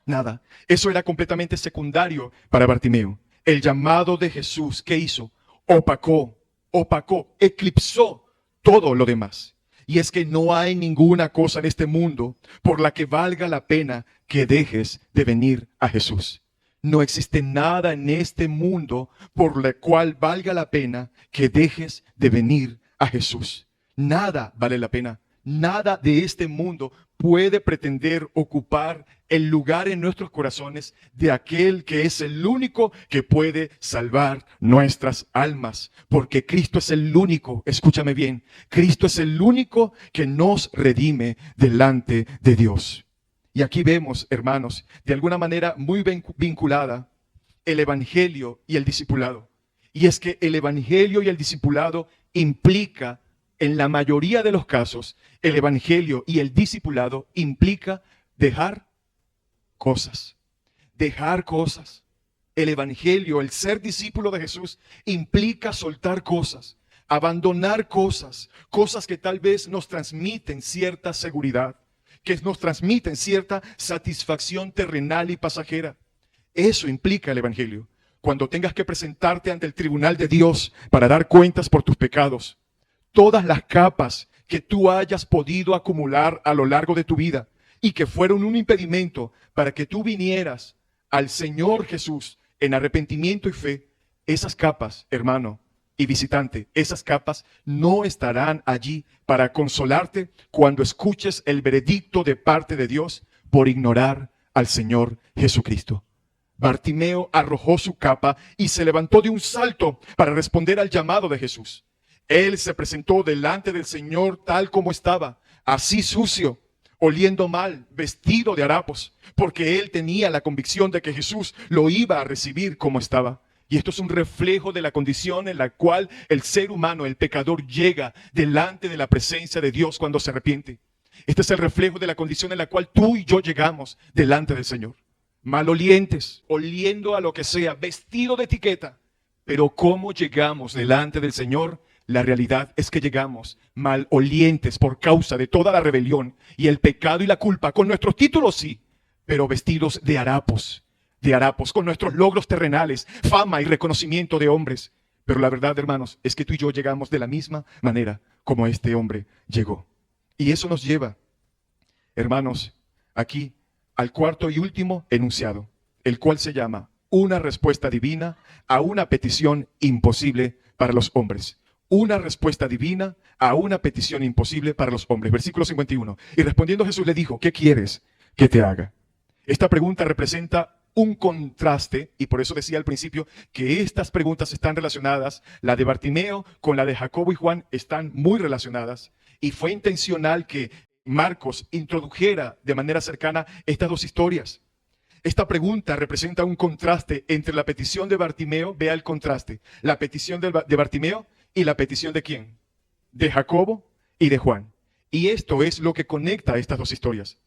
nada. Eso era completamente secundario para Bartimeo. El llamado de Jesús, ¿qué hizo? Opacó, eclipsó todo lo demás. Y es que no hay ninguna cosa en este mundo por la que valga la pena que dejes de venir a Jesús. No existe nada en este mundo por la cual valga la pena que dejes de venir a Jesús. Nada vale la pena. Nada de este mundo puede pretender ocupar el lugar en nuestros corazones de aquel que es el único que puede salvar nuestras almas. Porque Cristo es el único, escúchame bien, Cristo es el único que nos redime delante de Dios. Y aquí vemos, hermanos, de alguna manera muy vinculada el evangelio y el discipulado. Y es que el evangelio y el discipulado implica, en la mayoría de los casos, el evangelio y el discipulado implica dejar cosas. Dejar cosas. El evangelio, el ser discípulo de Jesús, implica soltar cosas, abandonar cosas, cosas que tal vez nos transmiten cierta seguridad, que nos transmiten cierta satisfacción terrenal y pasajera. Eso implica el evangelio. Cuando tengas que presentarte ante el tribunal de Dios para dar cuentas por tus pecados, todas las capas que tú hayas podido acumular a lo largo de tu vida y que fueron un impedimento para que tú vinieras al Señor Jesús en arrepentimiento y fe, esas capas, hermano y visitante, esas capas no estarán allí para consolarte cuando escuches el veredicto de parte de Dios por ignorar al Señor Jesucristo. Bartimeo arrojó su capa y se levantó de un salto para responder al llamado de Jesús. Él se presentó delante del Señor tal como estaba, así sucio, oliendo mal, vestido de harapos, porque él tenía la convicción de que Jesús lo iba a recibir como estaba. Y esto es un reflejo de la condición en la cual el ser humano, el pecador, llega delante de la presencia de Dios cuando se arrepiente. Este es el reflejo de la condición en la cual tú y yo llegamos delante del Señor. Malolientes, oliendo a lo que sea, vestido de etiqueta. Pero ¿cómo llegamos delante del Señor? La realidad es que llegamos malolientes por causa de toda la rebelión y el pecado y la culpa, con nuestros títulos sí, pero vestidos de harapos, con nuestros logros terrenales, fama y reconocimiento de hombres. Pero la verdad, hermanos, es que tú y yo llegamos de la misma manera como este hombre llegó. Y eso nos lleva, hermanos, aquí al cuarto y último enunciado, el cual se llama una respuesta divina a una petición imposible para los hombres. Una respuesta divina a una petición imposible para los hombres. Versículo 51. Y respondiendo Jesús le dijo, ¿qué quieres que te haga? Esta pregunta representa un contraste, y por eso decía al principio que estas preguntas están relacionadas. La de Bartimeo con la de Jacobo y Juan están muy relacionadas, y fue intencional que Marcos introdujera de manera cercana estas dos historias. Esta pregunta representa un contraste entre la petición de Bartimeo, vea el contraste, la petición de Bartimeo y la petición de ¿quién? De Jacobo y de Juan. Y esto es lo que conecta estas dos historias.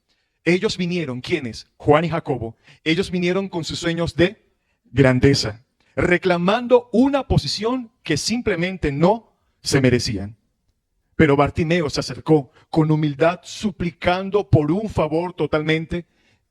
Ellos vinieron, ¿quiénes? Juan y Jacobo. Ellos vinieron con sus sueños de grandeza, reclamando una posición que simplemente no se merecían. Pero Bartimeo se acercó con humildad, suplicando por un favor totalmente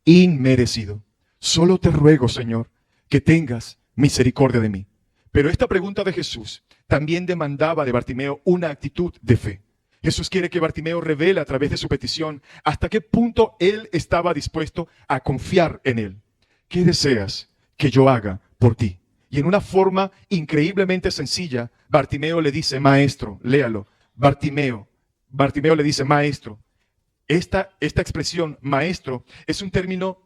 inmerecido. Solo te ruego, Señor, que tengas misericordia de mí. Pero esta pregunta de Jesús también demandaba de Bartimeo una actitud de fe. Jesús quiere que Bartimeo revele a través de su petición hasta qué punto él estaba dispuesto a confiar en él. ¿Qué deseas que yo haga por ti? Y en una forma increíblemente sencilla, Bartimeo le dice, maestro, léalo. Bartimeo le dice, maestro. Esta expresión, maestro, es un término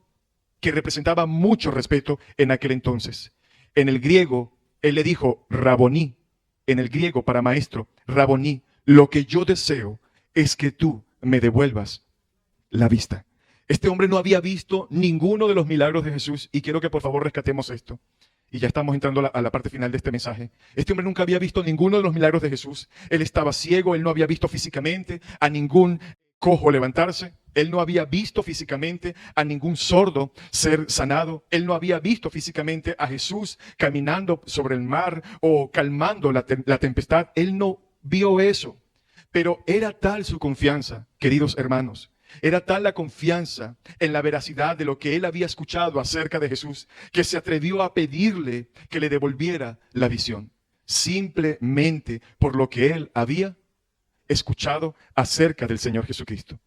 que representaba mucho respeto en aquel entonces. En el griego, él le dijo, raboní. En el griego, para maestro, raboní. Lo que yo deseo es que tú me devuelvas la vista. Este hombre no había visto ninguno de los milagros de Jesús, y quiero que por favor rescatemos esto. Y ya estamos entrando a la parte final de este mensaje. Este hombre nunca había visto ninguno de los milagros de Jesús. Él estaba ciego, él no había visto físicamente a ningún cojo levantarse. Él no había visto físicamente a ningún sordo ser sanado. Él no había visto físicamente a Jesús caminando sobre el mar o calmando la tempestad. Él no vio eso. Pero era tal su confianza, queridos hermanos. Era tal la confianza en la veracidad de lo que él había escuchado acerca de Jesús, que se atrevió a pedirle que le devolviera la visión, simplemente por lo que él había escuchado acerca del Señor Jesucristo.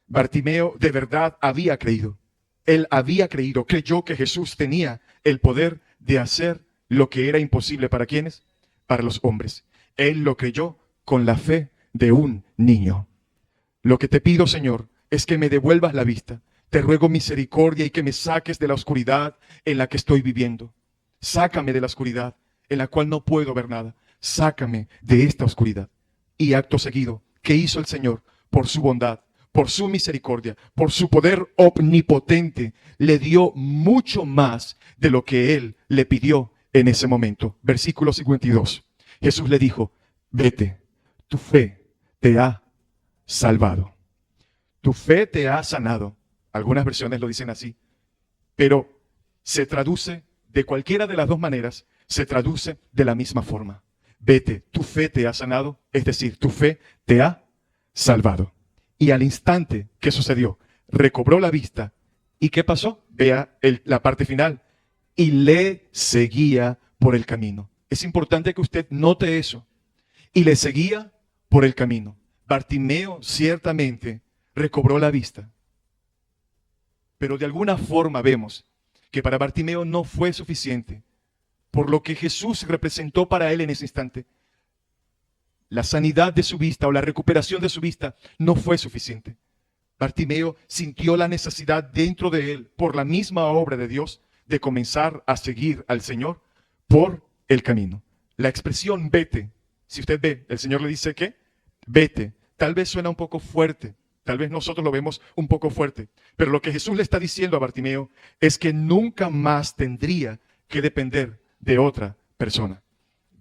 Bartimeo de verdad había creído. Él había creído, creyó que Jesús tenía el poder de hacer lo que era imposible para ¿quiénes? Para los hombres. Él lo creyó con la fe de un niño. Lo que te pido, Señor, es que me devuelvas la vista. Te ruego misericordia y que me saques de la oscuridad en la que estoy viviendo. Sácame de la oscuridad en la cual no puedo ver nada. Sácame de esta oscuridad. Y acto seguido, ¿qué hizo el Señor? Por su bondad, por su misericordia, por su poder omnipotente, le dio mucho más de lo que Él le pidió en ese momento. Versículo 52. Jesús le dijo, vete, tu fe te ha salvado. Tu fe te ha sanado. Algunas versiones lo dicen así, pero se traduce de cualquiera de las dos maneras, se traduce de la misma forma. Vete, tu fe te ha sanado, es decir, tu fe te ha salvado. Y al instante, ¿qué sucedió? Recobró la vista. ¿Y qué pasó? Vea la parte final. Y le seguía por el camino. Es importante que usted note eso. Y le seguía por el camino. Bartimeo ciertamente recobró la vista. Pero de alguna forma vemos que para Bartimeo no fue suficiente. Por lo que Jesús representó para él en ese instante. La sanidad de su vista o la recuperación de su vista no fue suficiente. Bartimeo sintió la necesidad dentro de él, por la misma obra de Dios, de comenzar a seguir al Señor por el camino. La expresión vete, si usted ve, el Señor le dice ¿qué? Vete. Tal vez suena un poco fuerte. Tal vez nosotros lo vemos un poco fuerte, pero lo que Jesús le está diciendo a Bartimeo es que nunca más tendría que depender de otra persona.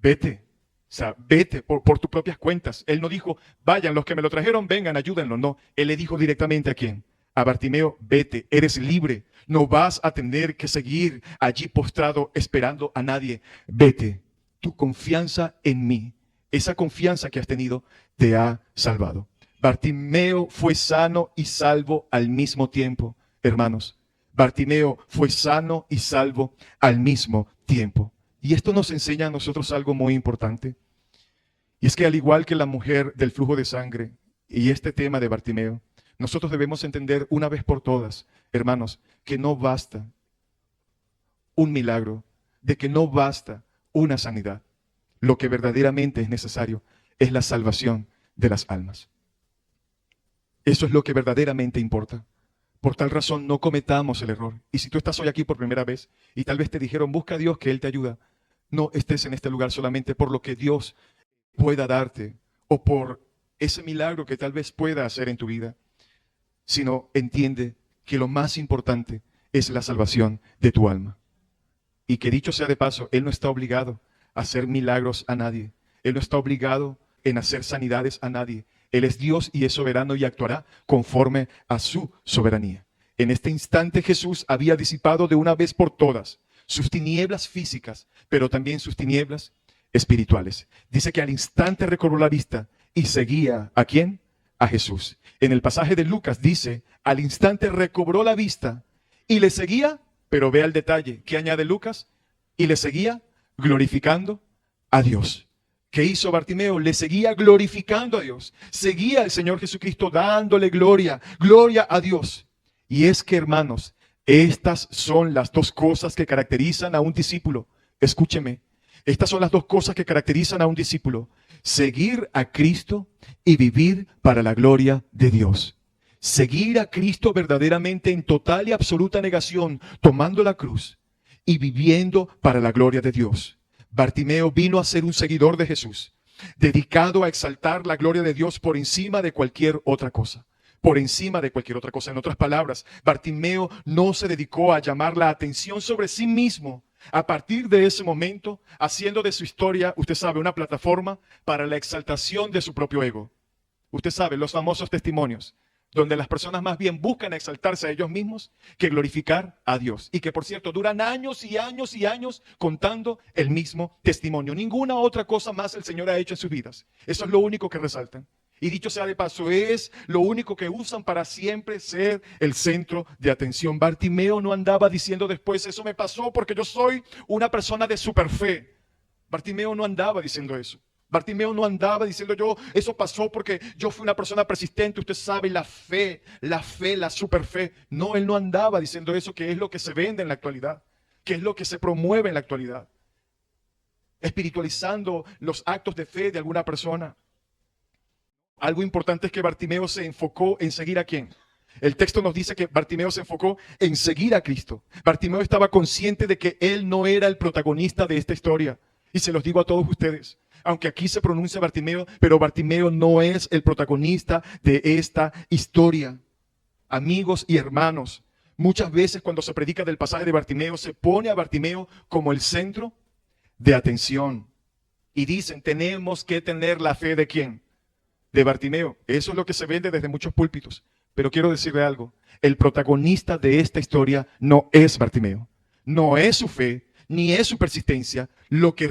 Vete, o sea, vete por tus propias cuentas. Él no dijo, vayan, los que me lo trajeron, vengan, ayúdenlo. No, él le dijo directamente a quién. A Bartimeo, vete, eres libre. No vas a tener que seguir allí postrado esperando a nadie. Vete, tu confianza en mí, esa confianza que has tenido, te ha salvado. Bartimeo fue sano y salvo al mismo tiempo, hermanos. Bartimeo fue sano y salvo al mismo tiempo. Y esto nos enseña a nosotros algo muy importante. Y es que al igual que la mujer del flujo de sangre y este tema de Bartimeo, nosotros debemos entender una vez por todas, hermanos, que no basta un milagro, de que no basta una sanidad. Lo que verdaderamente es necesario es la salvación de las almas. Eso es lo que verdaderamente importa. Por tal razón no cometamos el error. Y si tú estás hoy aquí por primera vez y tal vez te dijeron, busca a Dios que Él te ayuda, no estés en este lugar solamente por lo que Dios pueda darte o por ese milagro que tal vez pueda hacer en tu vida, sino entiende que lo más importante es la salvación de tu alma. Y que dicho sea de paso, Él no está obligado a hacer milagros a nadie. Él no está obligado en hacer sanidades a nadie. Él es Dios y es soberano y actuará conforme a su soberanía. En este instante Jesús había disipado de una vez por todas sus tinieblas físicas, pero también sus tinieblas espirituales. Dice que al instante recobró la vista y seguía ¿a quién? A Jesús. En el pasaje de Lucas dice, al instante recobró la vista y le seguía, pero vea el detalle, ¿qué añade Lucas? Y le seguía glorificando a Dios. ¿Qué hizo Bartimeo? Le seguía glorificando a Dios. Seguía al Señor Jesucristo dándole gloria, gloria a Dios. Y es que, hermanos, estas son las dos cosas que caracterizan a un discípulo. Escúcheme, estas son las dos cosas que caracterizan a un discípulo. Seguir a Cristo y vivir para la gloria de Dios. Seguir a Cristo verdaderamente en total y absoluta negación, tomando la cruz y viviendo para la gloria de Dios. Bartimeo vino a ser un seguidor de Jesús, dedicado a exaltar la gloria de Dios por encima de cualquier otra cosa. Por encima de cualquier otra cosa. En otras palabras, Bartimeo no se dedicó a llamar la atención sobre sí mismo. A partir de ese momento, haciendo de su historia, usted sabe, una plataforma para la exaltación de su propio ego. Usted sabe, los famosos testimonios, donde las personas más bien buscan exaltarse a ellos mismos que glorificar a Dios. Y que, por cierto, duran años y años y años contando el mismo testimonio. Ninguna otra cosa más el Señor ha hecho en sus vidas. Eso es lo único que resaltan. Y dicho sea de paso, es lo único que usan para siempre ser el centro de atención. Bartimeo no andaba diciendo después, eso me pasó porque yo soy una persona de super fe. Bartimeo no andaba diciendo eso. Bartimeo no andaba diciendo eso pasó porque yo fui una persona persistente, usted sabe, la fe, la super fe. No, él no andaba diciendo eso, que es lo que se vende en la actualidad, que es lo que se promueve en la actualidad, espiritualizando los actos de fe de alguna persona. Algo importante es que Bartimeo se enfocó en seguir a quién. El texto nos dice que Bartimeo se enfocó en seguir a Cristo. Bartimeo estaba consciente de que él no era el protagonista de esta historia. Y se los digo a todos ustedes. Aunque aquí se pronuncia Bartimeo, pero Bartimeo no es el protagonista de esta historia. Amigos y hermanos, muchas veces cuando se predica del pasaje de Bartimeo, se pone a Bartimeo como el centro de atención. Y dicen, tenemos que tener la fe ¿de quién? De Bartimeo. Eso es lo que se vende desde muchos púlpitos. Pero quiero decirle algo. El protagonista de esta historia no es Bartimeo. No es su fe, ni es su persistencia. Lo que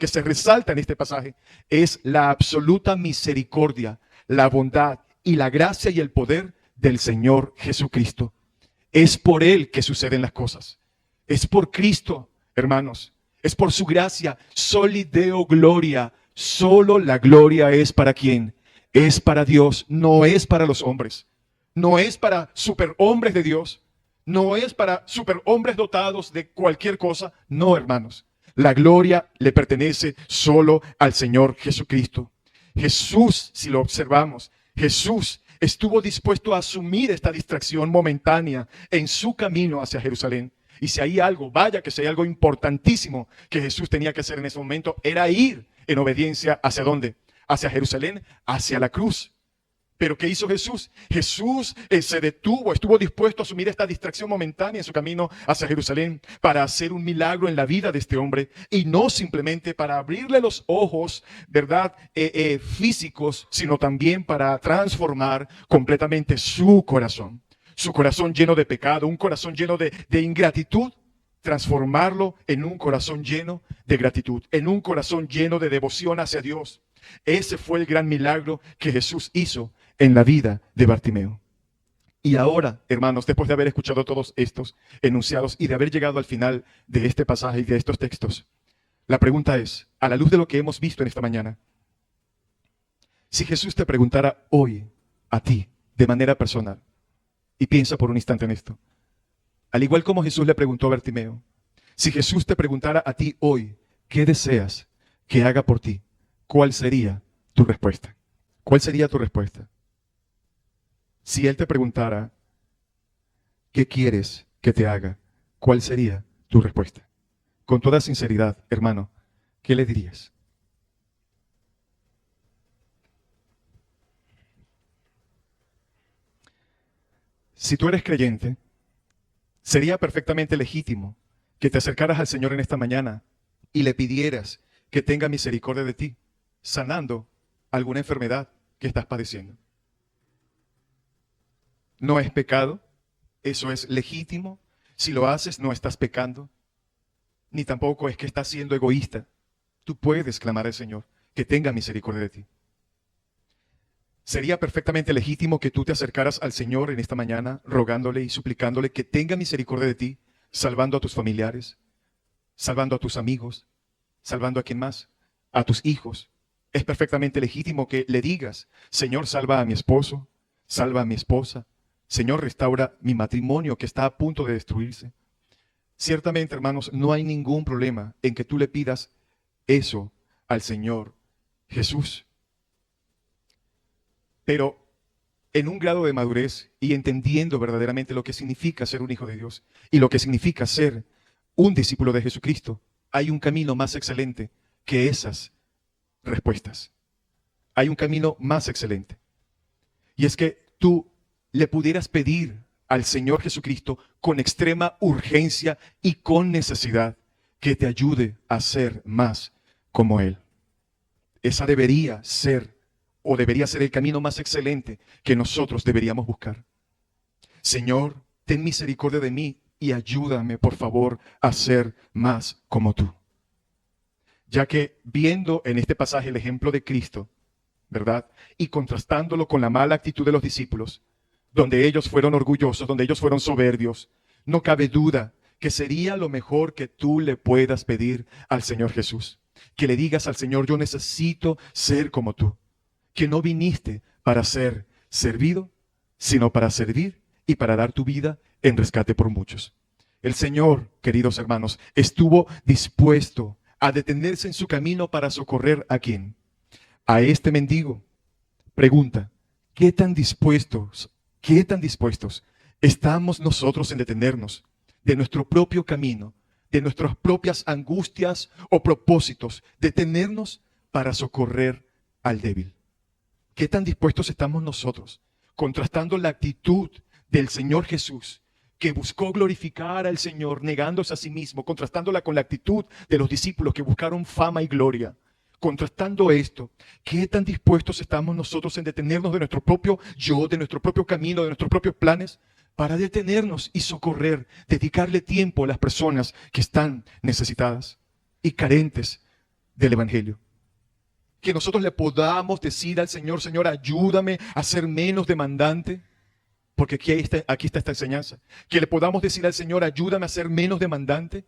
se resalta en este pasaje es la absoluta misericordia, la bondad y la gracia y el poder del Señor Jesucristo. Es por Él que suceden las cosas. Es por Cristo, hermanos. Es por su gracia. Soli Deo gloria. Solo la gloria es para quién. Es para Dios, no es para los hombres. No es para superhombres de Dios. No es para superhombres dotados de cualquier cosa. No, hermanos. La gloria le pertenece solo al Señor Jesucristo. Jesús, si lo observamos, Jesús estuvo dispuesto a asumir esta distracción momentánea en su camino hacia Jerusalén. Y si hay algo, vaya que si hay algo importantísimo que Jesús tenía que hacer en ese momento, era ir en obediencia ¿hacia dónde? Hacia Jerusalén, hacia la cruz. Pero ¿qué hizo Jesús? Jesús se detuvo, estuvo dispuesto a asumir esta distracción momentánea en su camino hacia Jerusalén para hacer un milagro en la vida de este hombre y no simplemente para abrirle los ojos, ¿verdad? Físicos, sino también para transformar completamente su corazón. Su corazón lleno de pecado, un corazón lleno de ingratitud, transformarlo en un corazón lleno de gratitud, en un corazón lleno de devoción hacia Dios. Ese fue el gran milagro que Jesús hizo en la vida de Bartimeo. Y ahora, hermanos, después de haber escuchado todos estos enunciados y de haber llegado al final de este pasaje y de estos textos, la pregunta es, a la luz de lo que hemos visto en esta mañana, si Jesús te preguntara hoy a ti, de manera personal, y piensa por un instante en esto, al igual como Jesús le preguntó a Bartimeo, si Jesús te preguntara a ti hoy, ¿qué deseas que haga por ti? ¿Cuál sería tu respuesta? ¿Cuál sería tu respuesta? Si Él te preguntara, ¿qué quieres que te haga? ¿Cuál sería tu respuesta? Con toda sinceridad, hermano, ¿qué le dirías? Si tú eres creyente, sería perfectamente legítimo que te acercaras al Señor en esta mañana y le pidieras que tenga misericordia de ti, sanando alguna enfermedad que estás padeciendo. No es pecado, eso es legítimo. Si lo haces, no estás pecando, ni tampoco es que estás siendo egoísta. Tú puedes clamar al Señor que tenga misericordia de ti. Sería perfectamente legítimo que tú te acercaras al Señor en esta mañana, rogándole y suplicándole que tenga misericordia de ti, salvando a tus familiares, salvando a tus amigos, salvando a quién más, a tus hijos. Es perfectamente legítimo que le digas, Señor, salva a mi esposo, salva a mi esposa, Señor, restaura mi matrimonio que está a punto de destruirse. Ciertamente, hermanos, no hay ningún problema en que tú le pidas eso al Señor Jesús. Pero en un grado de madurez y entendiendo verdaderamente lo que significa ser un hijo de Dios y lo que significa ser un discípulo de Jesucristo, hay un camino más excelente que esas respuestas. Hay un camino más excelente. Y es que tú le pudieras pedir al Señor Jesucristo con extrema urgencia y con necesidad que te ayude a ser más como Él. Esa debería ser el camino más excelente que nosotros deberíamos buscar. Señor, ten misericordia de mí y ayúdame, por favor, a ser más como tú. Ya que viendo en este pasaje el ejemplo de Cristo, ¿verdad? Y contrastándolo con la mala actitud de los discípulos, donde ellos fueron orgullosos, donde ellos fueron soberbios, no cabe duda que sería lo mejor que tú le puedas pedir al Señor Jesús. Que le digas al Señor, yo necesito ser como tú. Que no viniste para ser servido, sino para servir y para dar tu vida en rescate por muchos. El Señor, queridos hermanos, estuvo dispuesto a detenerse en su camino para socorrer ¿a quién? A este mendigo. Pregunta, qué tan dispuestos estamos nosotros en detenernos de nuestro propio camino, de nuestras propias angustias o propósitos, detenernos para socorrer al débil? ¿Qué tan dispuestos estamos nosotros, contrastando la actitud del Señor Jesús, que buscó glorificar al Señor negándose a sí mismo, contrastándola con la actitud de los discípulos que buscaron fama y gloria? Contrastando esto, ¿qué tan dispuestos estamos nosotros en detenernos de nuestro propio yo, de nuestro propio camino, de nuestros propios planes, para detenernos y socorrer, dedicarle tiempo a las personas que están necesitadas y carentes del Evangelio? Que nosotros le podamos decir al Señor, Señor, ayúdame a ser menos demandante, porque aquí está esta enseñanza. Que le podamos decir al Señor, ayúdame a ser menos demandante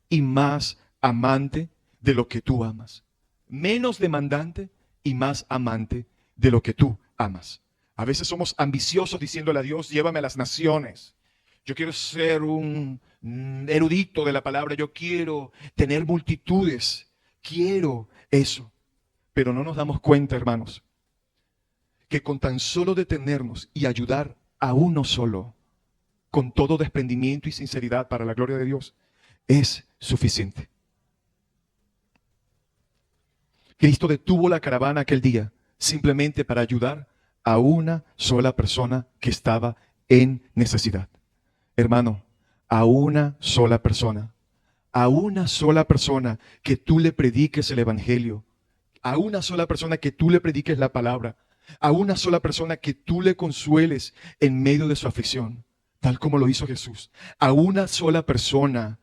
y más amante de lo que tú amas. Menos demandante y más amante de lo que tú amas. A veces somos ambiciosos diciéndole a Dios, llévame a las naciones. Yo quiero ser un erudito de la palabra, yo quiero tener multitudes, quiero eso. Pero no nos damos cuenta, hermanos, que con tan solo detenernos y ayudar a uno solo, con todo desprendimiento y sinceridad para la gloria de Dios, es suficiente. Cristo detuvo la caravana aquel día simplemente para ayudar a una sola persona que estaba en necesidad. Hermano, a una sola persona que tú le prediques el Evangelio, a una sola persona que tú le prediques la palabra, a una sola persona que tú le consueles en medio de su aflicción, tal como lo hizo Jesús. A una sola persona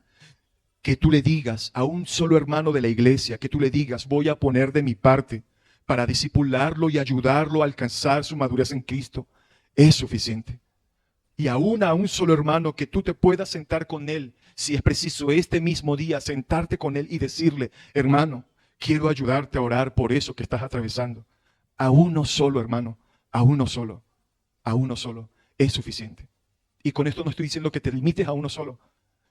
que tú le digas, a un solo hermano de la iglesia, que tú le digas, voy a poner de mi parte para discipularlo y ayudarlo a alcanzar su madurez en Cristo, es suficiente. Y aún a un solo hermano que tú te puedas sentar con él, si es preciso este mismo día, sentarte con él y decirle, hermano, quiero ayudarte a orar por eso que estás atravesando. A uno solo, hermano, a uno solo, es suficiente. Y con esto no estoy diciendo que te limites a uno solo,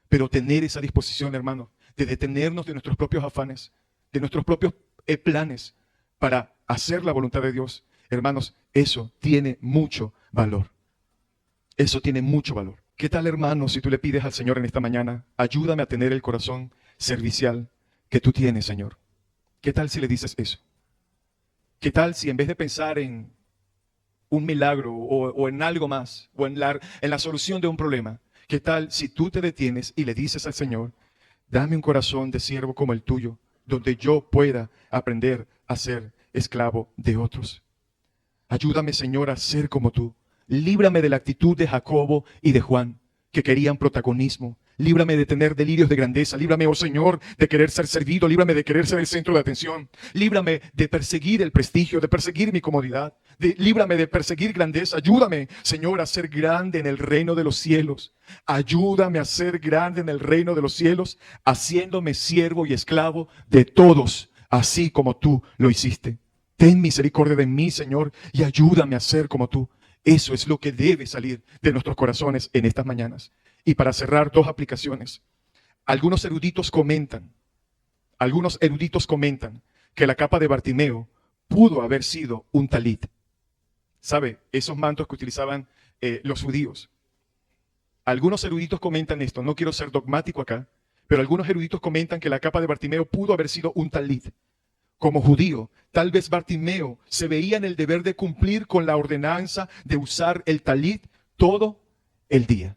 pero tener esa disposición, hermano, de detenernos de nuestros propios afanes, de nuestros propios planes para hacer la voluntad de Dios. Hermanos, eso tiene mucho valor. Eso tiene mucho valor. ¿Qué tal, hermano, si tú le pides al Señor en esta mañana, ayúdame a tener el corazón servicial que tú tienes, Señor? ¿Qué tal si le dices eso? ¿Qué tal si en vez de pensar en un milagro o en algo más, o en la solución de un problema, qué tal si tú te detienes y le dices al Señor, dame un corazón de siervo como el tuyo, donde yo pueda aprender a ser esclavo de otros? Ayúdame, Señor, a ser como tú. Líbrame de la actitud de Jacobo y de Juan, que querían protagonismo. Líbrame de tener delirios de grandeza. Líbrame, oh Señor, de querer ser servido. Líbrame de querer ser el centro de atención. Líbrame de perseguir el prestigio, de perseguir mi comodidad. Líbrame de perseguir grandeza. Ayúdame, Señor, a ser grande en el reino de los cielos. Ayúdame a ser grande en el reino de los cielos, haciéndome siervo y esclavo de todos, así como tú lo hiciste. Ten misericordia de mí, Señor, y ayúdame a ser como tú. Eso es lo que debe salir de nuestros corazones en estas mañanas. Y para cerrar, dos aplicaciones. Algunos eruditos comentan que la capa de Bartimeo pudo haber sido un talit. ¿Sabe? Esos mantos que utilizaban los judíos. Algunos eruditos comentan esto. No quiero ser dogmático acá, pero algunos eruditos comentan que la capa de Bartimeo pudo haber sido un talit. Como judío, tal vez Bartimeo se veía en el deber de cumplir con la ordenanza de usar el talit todo el día.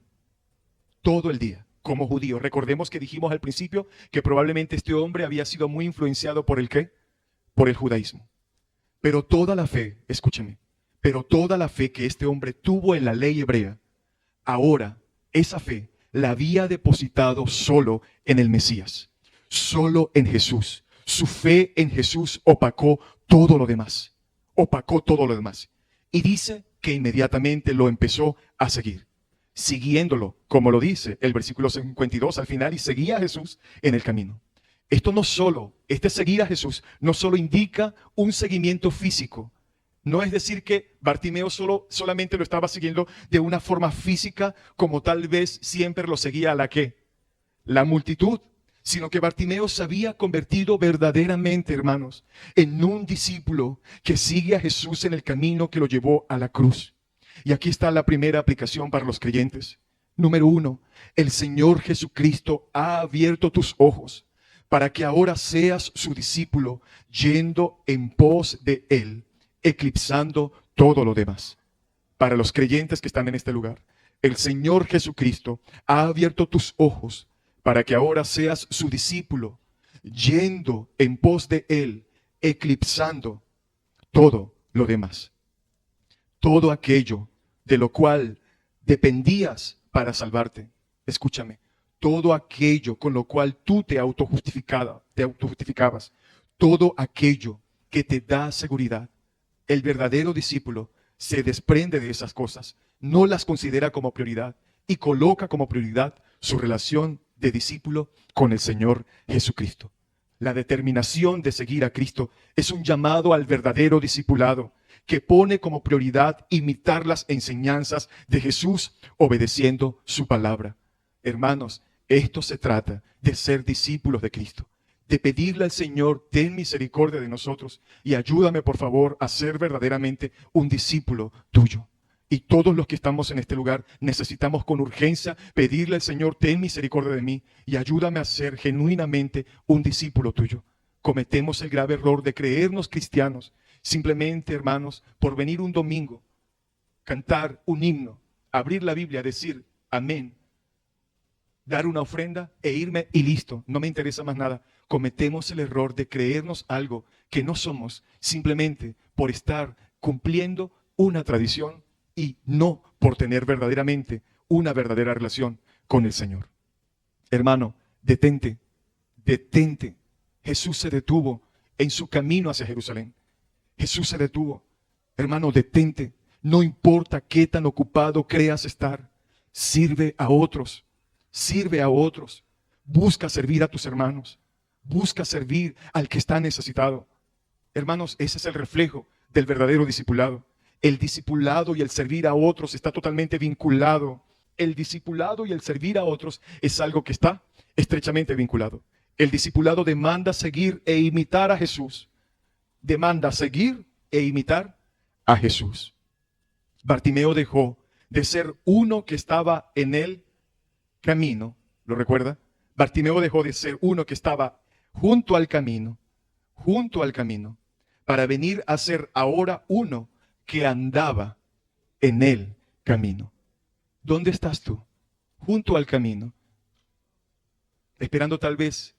Todo el día, como judío. Recordemos que dijimos al principio que probablemente este hombre había sido muy influenciado por ¿el qué? Por el judaísmo. Pero toda la fe, escúcheme, pero toda la fe que este hombre tuvo en la ley hebrea, ahora esa fe la había depositado solo en el Mesías, solo en Jesús. Su fe en Jesús opacó todo lo demás. Opacó todo lo demás. Y dice que inmediatamente lo empezó a seguir. Siguiéndolo, como lo dice el versículo 52 al final, y seguía a Jesús en el camino. Este seguir a Jesús no solo indica un seguimiento físico. No es decir que Bartimeo solamente lo estaba siguiendo de una forma física, como tal vez siempre lo seguía a la multitud, sino que Bartimeo se había convertido verdaderamente, hermanos, en un discípulo que sigue a Jesús en el camino que lo llevó a la cruz. Y aquí está la primera aplicación para los creyentes. Número 1, el Señor Jesucristo ha abierto tus ojos para que ahora seas su discípulo, yendo en pos de Él, eclipsando todo lo demás. Para los creyentes que están en este lugar, el Señor Jesucristo ha abierto tus ojos para que ahora seas su discípulo, yendo en pos de Él, eclipsando todo lo demás. Todo aquello de lo cual dependías para salvarte. Escúchame, todo aquello con lo cual tú te autojustificabas, todo aquello que te da seguridad. El verdadero discípulo se desprende de esas cosas, no las considera como prioridad y coloca como prioridad su relación de discípulo con el Señor Jesucristo. La determinación de seguir a Cristo es un llamado al verdadero discipulado que pone como prioridad imitar las enseñanzas de Jesús obedeciendo su palabra. Hermanos, esto se trata de ser discípulos de Cristo, de pedirle al Señor, ten misericordia de nosotros y ayúdame por favor a ser verdaderamente un discípulo tuyo. Y todos los que estamos en este lugar necesitamos con urgencia pedirle al Señor, ten misericordia de mí y ayúdame a ser genuinamente un discípulo tuyo. Cometemos el grave error de creernos cristianos simplemente, hermanos, por venir un domingo, cantar un himno, abrir la Biblia, decir amén, dar una ofrenda e irme y listo, no me interesa más nada. Cometemos el error de creernos algo que no somos simplemente por estar cumpliendo una tradición y no por tener verdaderamente una verdadera relación con el Señor. Hermano, detente. Jesús se detuvo en su camino hacia Jerusalén. Jesús se detuvo. Hermano, detente. No importa qué tan ocupado creas estar. Sirve a otros. Sirve a otros. Busca servir a tus hermanos. Busca servir al que está necesitado. Hermanos, ese es el reflejo del verdadero discipulado. El discipulado y el servir a otros está totalmente vinculado. El discipulado y el servir a otros es algo que está estrechamente vinculado. El discipulado demanda seguir e imitar a Jesús. Demanda seguir e imitar a Jesús. Bartimeo dejó de ser uno que estaba en el camino. ¿Lo recuerda? Bartimeo dejó de ser uno que estaba junto al camino, para venir a ser ahora uno que andaba en el camino. ¿Dónde estás tú? Junto al camino. Esperando tal vez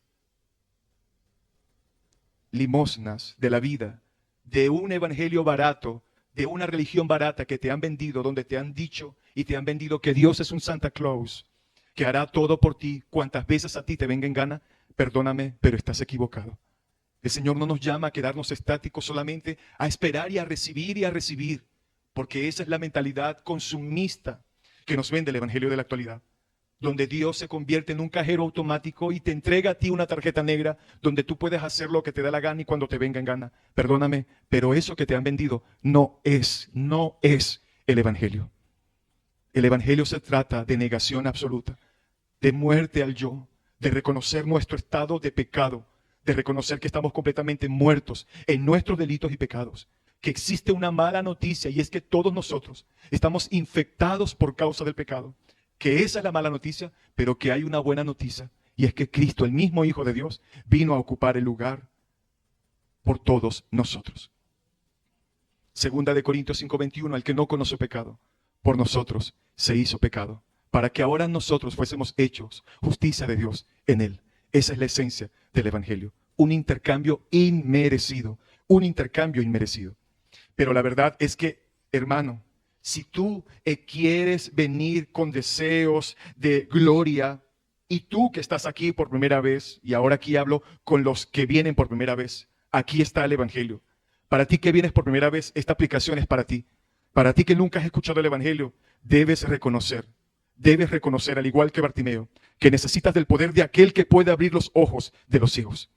limosnas de la vida, de un evangelio barato, de una religión barata que te han vendido, donde te han dicho y te han vendido que Dios es un Santa Claus, que hará todo por ti, cuantas veces a ti te venga en gana. Perdóname, pero estás equivocado. El Señor no nos llama a quedarnos estáticos solamente a esperar y a recibir, porque esa es la mentalidad consumista que nos vende el evangelio de la actualidad, donde Dios se convierte en un cajero automático y te entrega a ti una tarjeta negra donde tú puedes hacer lo que te da la gana y cuando te venga en gana. Perdóname, pero eso que te han vendido no es el evangelio. El evangelio se trata de negación absoluta, de muerte al yo, de reconocer nuestro estado de pecado, de reconocer que estamos completamente muertos en nuestros delitos y pecados, que existe una mala noticia y es que todos nosotros estamos infectados por causa del pecado, que esa es la mala noticia, pero que hay una buena noticia y es que Cristo, el mismo Hijo de Dios, vino a ocupar el lugar por todos nosotros. Segunda de Corintios 5:21, el que no conoce pecado, por nosotros se hizo pecado, para que ahora nosotros fuésemos hechos justicia de Dios en él. Esa es la esencia del evangelio, un intercambio inmerecido, Pero la verdad es que, hermano, si tú quieres venir con deseos de gloria, y tú que estás aquí por primera vez, y ahora aquí hablo con los que vienen por primera vez, aquí está el evangelio. Para ti que vienes por primera vez, esta aplicación es para ti. Para ti que nunca has escuchado el evangelio, debes reconocer debes reconocer, al igual que Bartimeo, que necesitas del poder de aquel que puede abrir los ojos de los ciegos.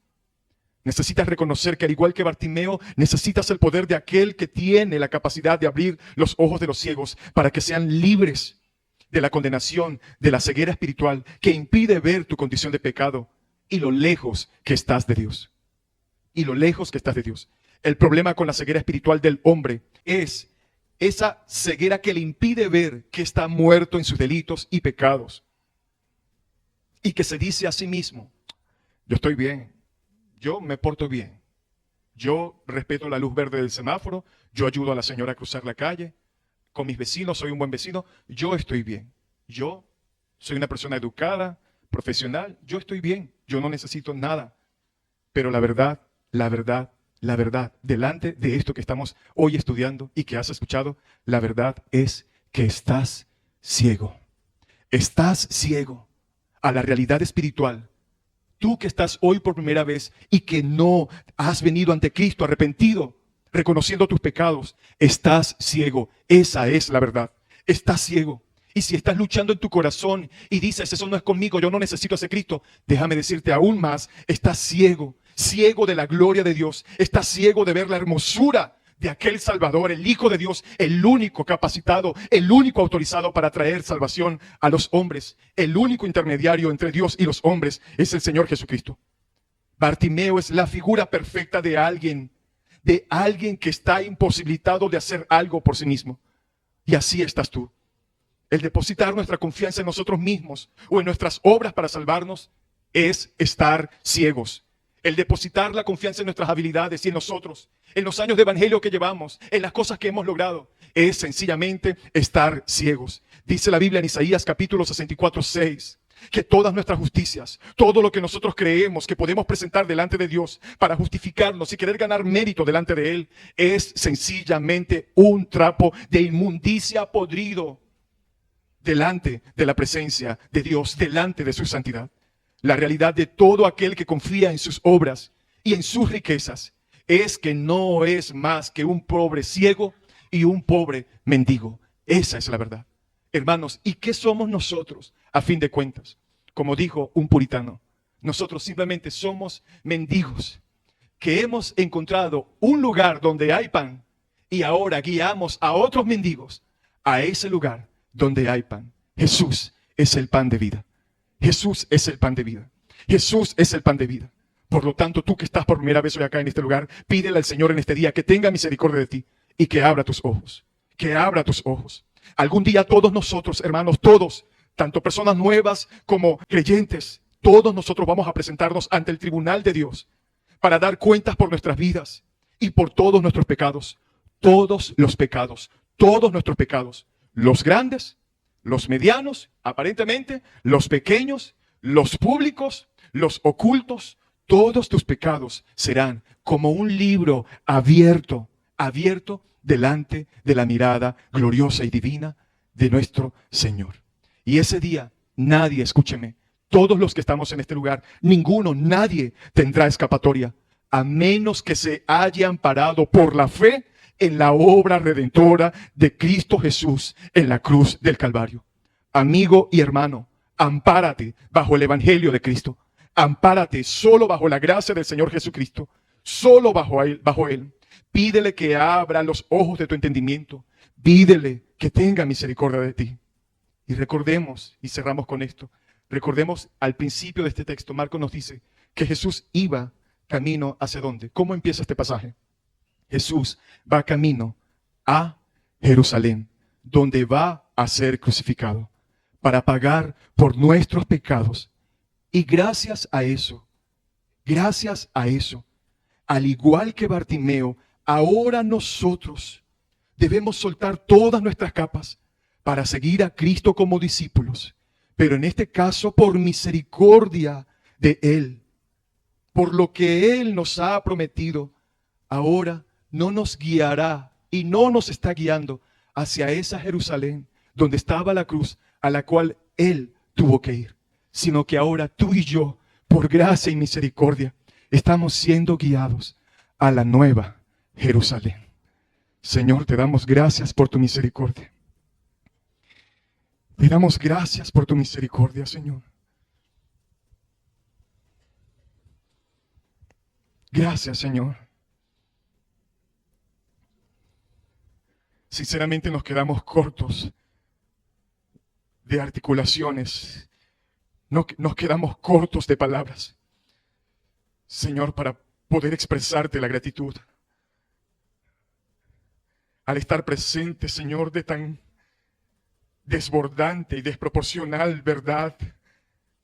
Necesitas reconocer que, al igual que Bartimeo, necesitas el poder de aquel que tiene la capacidad de abrir los ojos de los ciegos para que sean libres de la condenación, de la ceguera espiritual que impide ver tu condición de pecado y lo lejos que estás de Dios. Y lo lejos que estás de Dios. El problema con la ceguera espiritual del hombre es esa ceguera que le impide ver que está muerto en sus delitos y pecados. Y que se dice a sí mismo: yo estoy bien, yo me porto bien, yo respeto la luz verde del semáforo, yo ayudo a la señora a cruzar la calle, con mis vecinos soy un buen vecino, yo estoy bien, yo soy una persona educada, profesional, yo estoy bien, yo no necesito nada. Pero la verdad, delante de esto que estamos hoy estudiando y que has escuchado, la verdad es que estás ciego. Estás ciego a la realidad espiritual. Tú que estás hoy por primera vez y que no has venido ante Cristo arrepentido, reconociendo tus pecados, estás ciego. Esa es la verdad. Estás ciego. Y si estás luchando en tu corazón y dices: eso no es conmigo, yo no necesito a ese Cristo, déjame decirte aún más: estás ciego. Ciego de la gloria de Dios. Estás ciego de ver la hermosura de aquel Salvador, el Hijo de Dios, el único capacitado, el único autorizado para traer salvación a los hombres. El único intermediario entre Dios y los hombres es el Señor Jesucristo. Bartimeo es la figura perfecta de alguien que está imposibilitado de hacer algo por sí mismo. Y así estás tú. El depositar nuestra confianza en nosotros mismos o en nuestras obras para salvarnos es estar ciegos. El depositar la confianza en nuestras habilidades y en nosotros, en los años de evangelio que llevamos, en las cosas que hemos logrado, es sencillamente estar ciegos. Dice la Biblia en Isaías capítulo 64:6, que todas nuestras justicias, todo lo que nosotros creemos que podemos presentar delante de Dios para justificarnos y querer ganar mérito delante de Él, es sencillamente un trapo de inmundicia podrido delante de la presencia de Dios, delante de su santidad. La realidad de todo aquel que confía en sus obras y en sus riquezas es que no es más que un pobre ciego y un pobre mendigo. Esa es la verdad. Hermanos, ¿y qué somos nosotros a fin de cuentas? Como dijo un puritano, nosotros simplemente somos mendigos que hemos encontrado un lugar donde hay pan y ahora guiamos a otros mendigos a ese lugar donde hay pan. Jesús es el pan de vida. Jesús es el pan de vida. Jesús es el pan de vida. Por lo tanto, tú que estás por primera vez hoy acá en este lugar, pídele al Señor en este día que tenga misericordia de ti y que abra tus ojos. Que abra tus ojos. Algún día todos nosotros, hermanos, todos, tanto personas nuevas como creyentes, todos nosotros vamos a presentarnos ante el tribunal de Dios para dar cuentas por nuestras vidas y por todos nuestros pecados. Todos los pecados, todos nuestros pecados. Los grandes, los medianos, aparentemente, los pequeños, los públicos, los ocultos, todos tus pecados serán como un libro abierto delante de la mirada gloriosa y divina de nuestro Señor. Y ese día, nadie, escúcheme, todos los que estamos en este lugar, nadie tendrá escapatoria, a menos que se hayan parado por la fe en la obra redentora de Cristo Jesús en la cruz del Calvario. Amigo y hermano, ampárate bajo el evangelio de Cristo. Ampárate solo bajo la gracia del Señor Jesucristo. Solo bajo Él. Pídele que abra los ojos de tu entendimiento. Pídele que tenga misericordia de ti. Y recordemos, y cerramos con esto, recordemos al principio de este texto, Marcos nos dice que Jesús iba camino ¿hacia dónde? ¿Cómo empieza este pasaje? Jesús va camino a Jerusalén, donde va a ser crucificado para pagar por nuestros pecados. Y gracias a eso, al igual que Bartimeo, ahora nosotros debemos soltar todas nuestras capas para seguir a Cristo como discípulos. Pero en este caso, por misericordia de Él, por lo que Él nos ha prometido, ahora no nos guiará y no nos está guiando hacia esa Jerusalén donde estaba la cruz a la cual Él tuvo que ir, sino que ahora tú y yo, por gracia y misericordia, estamos siendo guiados a la nueva Jerusalén. Señor, te damos gracias por tu misericordia. Te damos gracias por tu misericordia, Señor. Gracias, Señor. Sinceramente nos quedamos cortos de articulaciones. Nos quedamos cortos de palabras, Señor, para poder expresarte la gratitud. Al estar presente, Señor, de tan desbordante y desproporcional verdad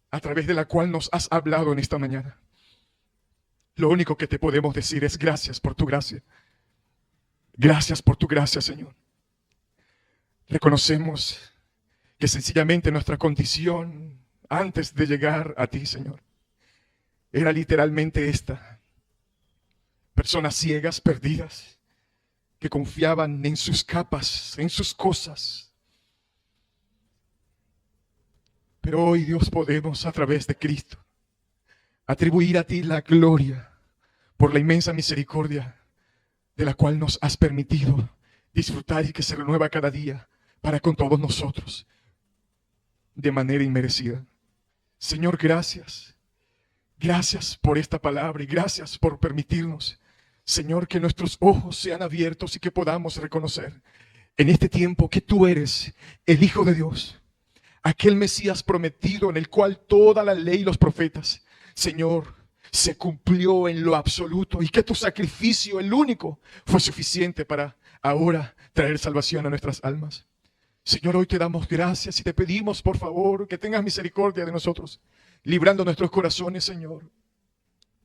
a través de la cual nos has hablado en esta mañana. Lo único que te podemos decir es gracias por tu gracia. Gracias por tu gracia, Señor. Reconocemos que sencillamente nuestra condición antes de llegar a ti, Señor, era literalmente esta. Personas ciegas, perdidas, que confiaban en sus capas, en sus cosas. Pero hoy, Dios, podemos a través de Cristo atribuir a ti la gloria por la inmensa misericordia de la cual nos has permitido disfrutar y que se renueva cada día para con todos nosotros de manera inmerecida. Señor, gracias. Gracias por esta palabra y gracias por permitirnos, Señor, que nuestros ojos sean abiertos y que podamos reconocer en este tiempo que tú eres el Hijo de Dios, aquel Mesías prometido en el cual toda la ley y los profetas, Señor, se cumplió en lo absoluto y que tu sacrificio, el único, fue suficiente para ahora traer salvación a nuestras almas. Señor, hoy te damos gracias y te pedimos, por favor, que tengas misericordia de nosotros, librando nuestros corazones, Señor,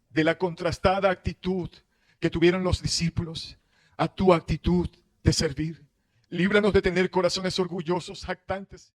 de la contrastada actitud que tuvieron los discípulos a tu actitud de servir. Líbranos de tener corazones orgullosos, jactantes.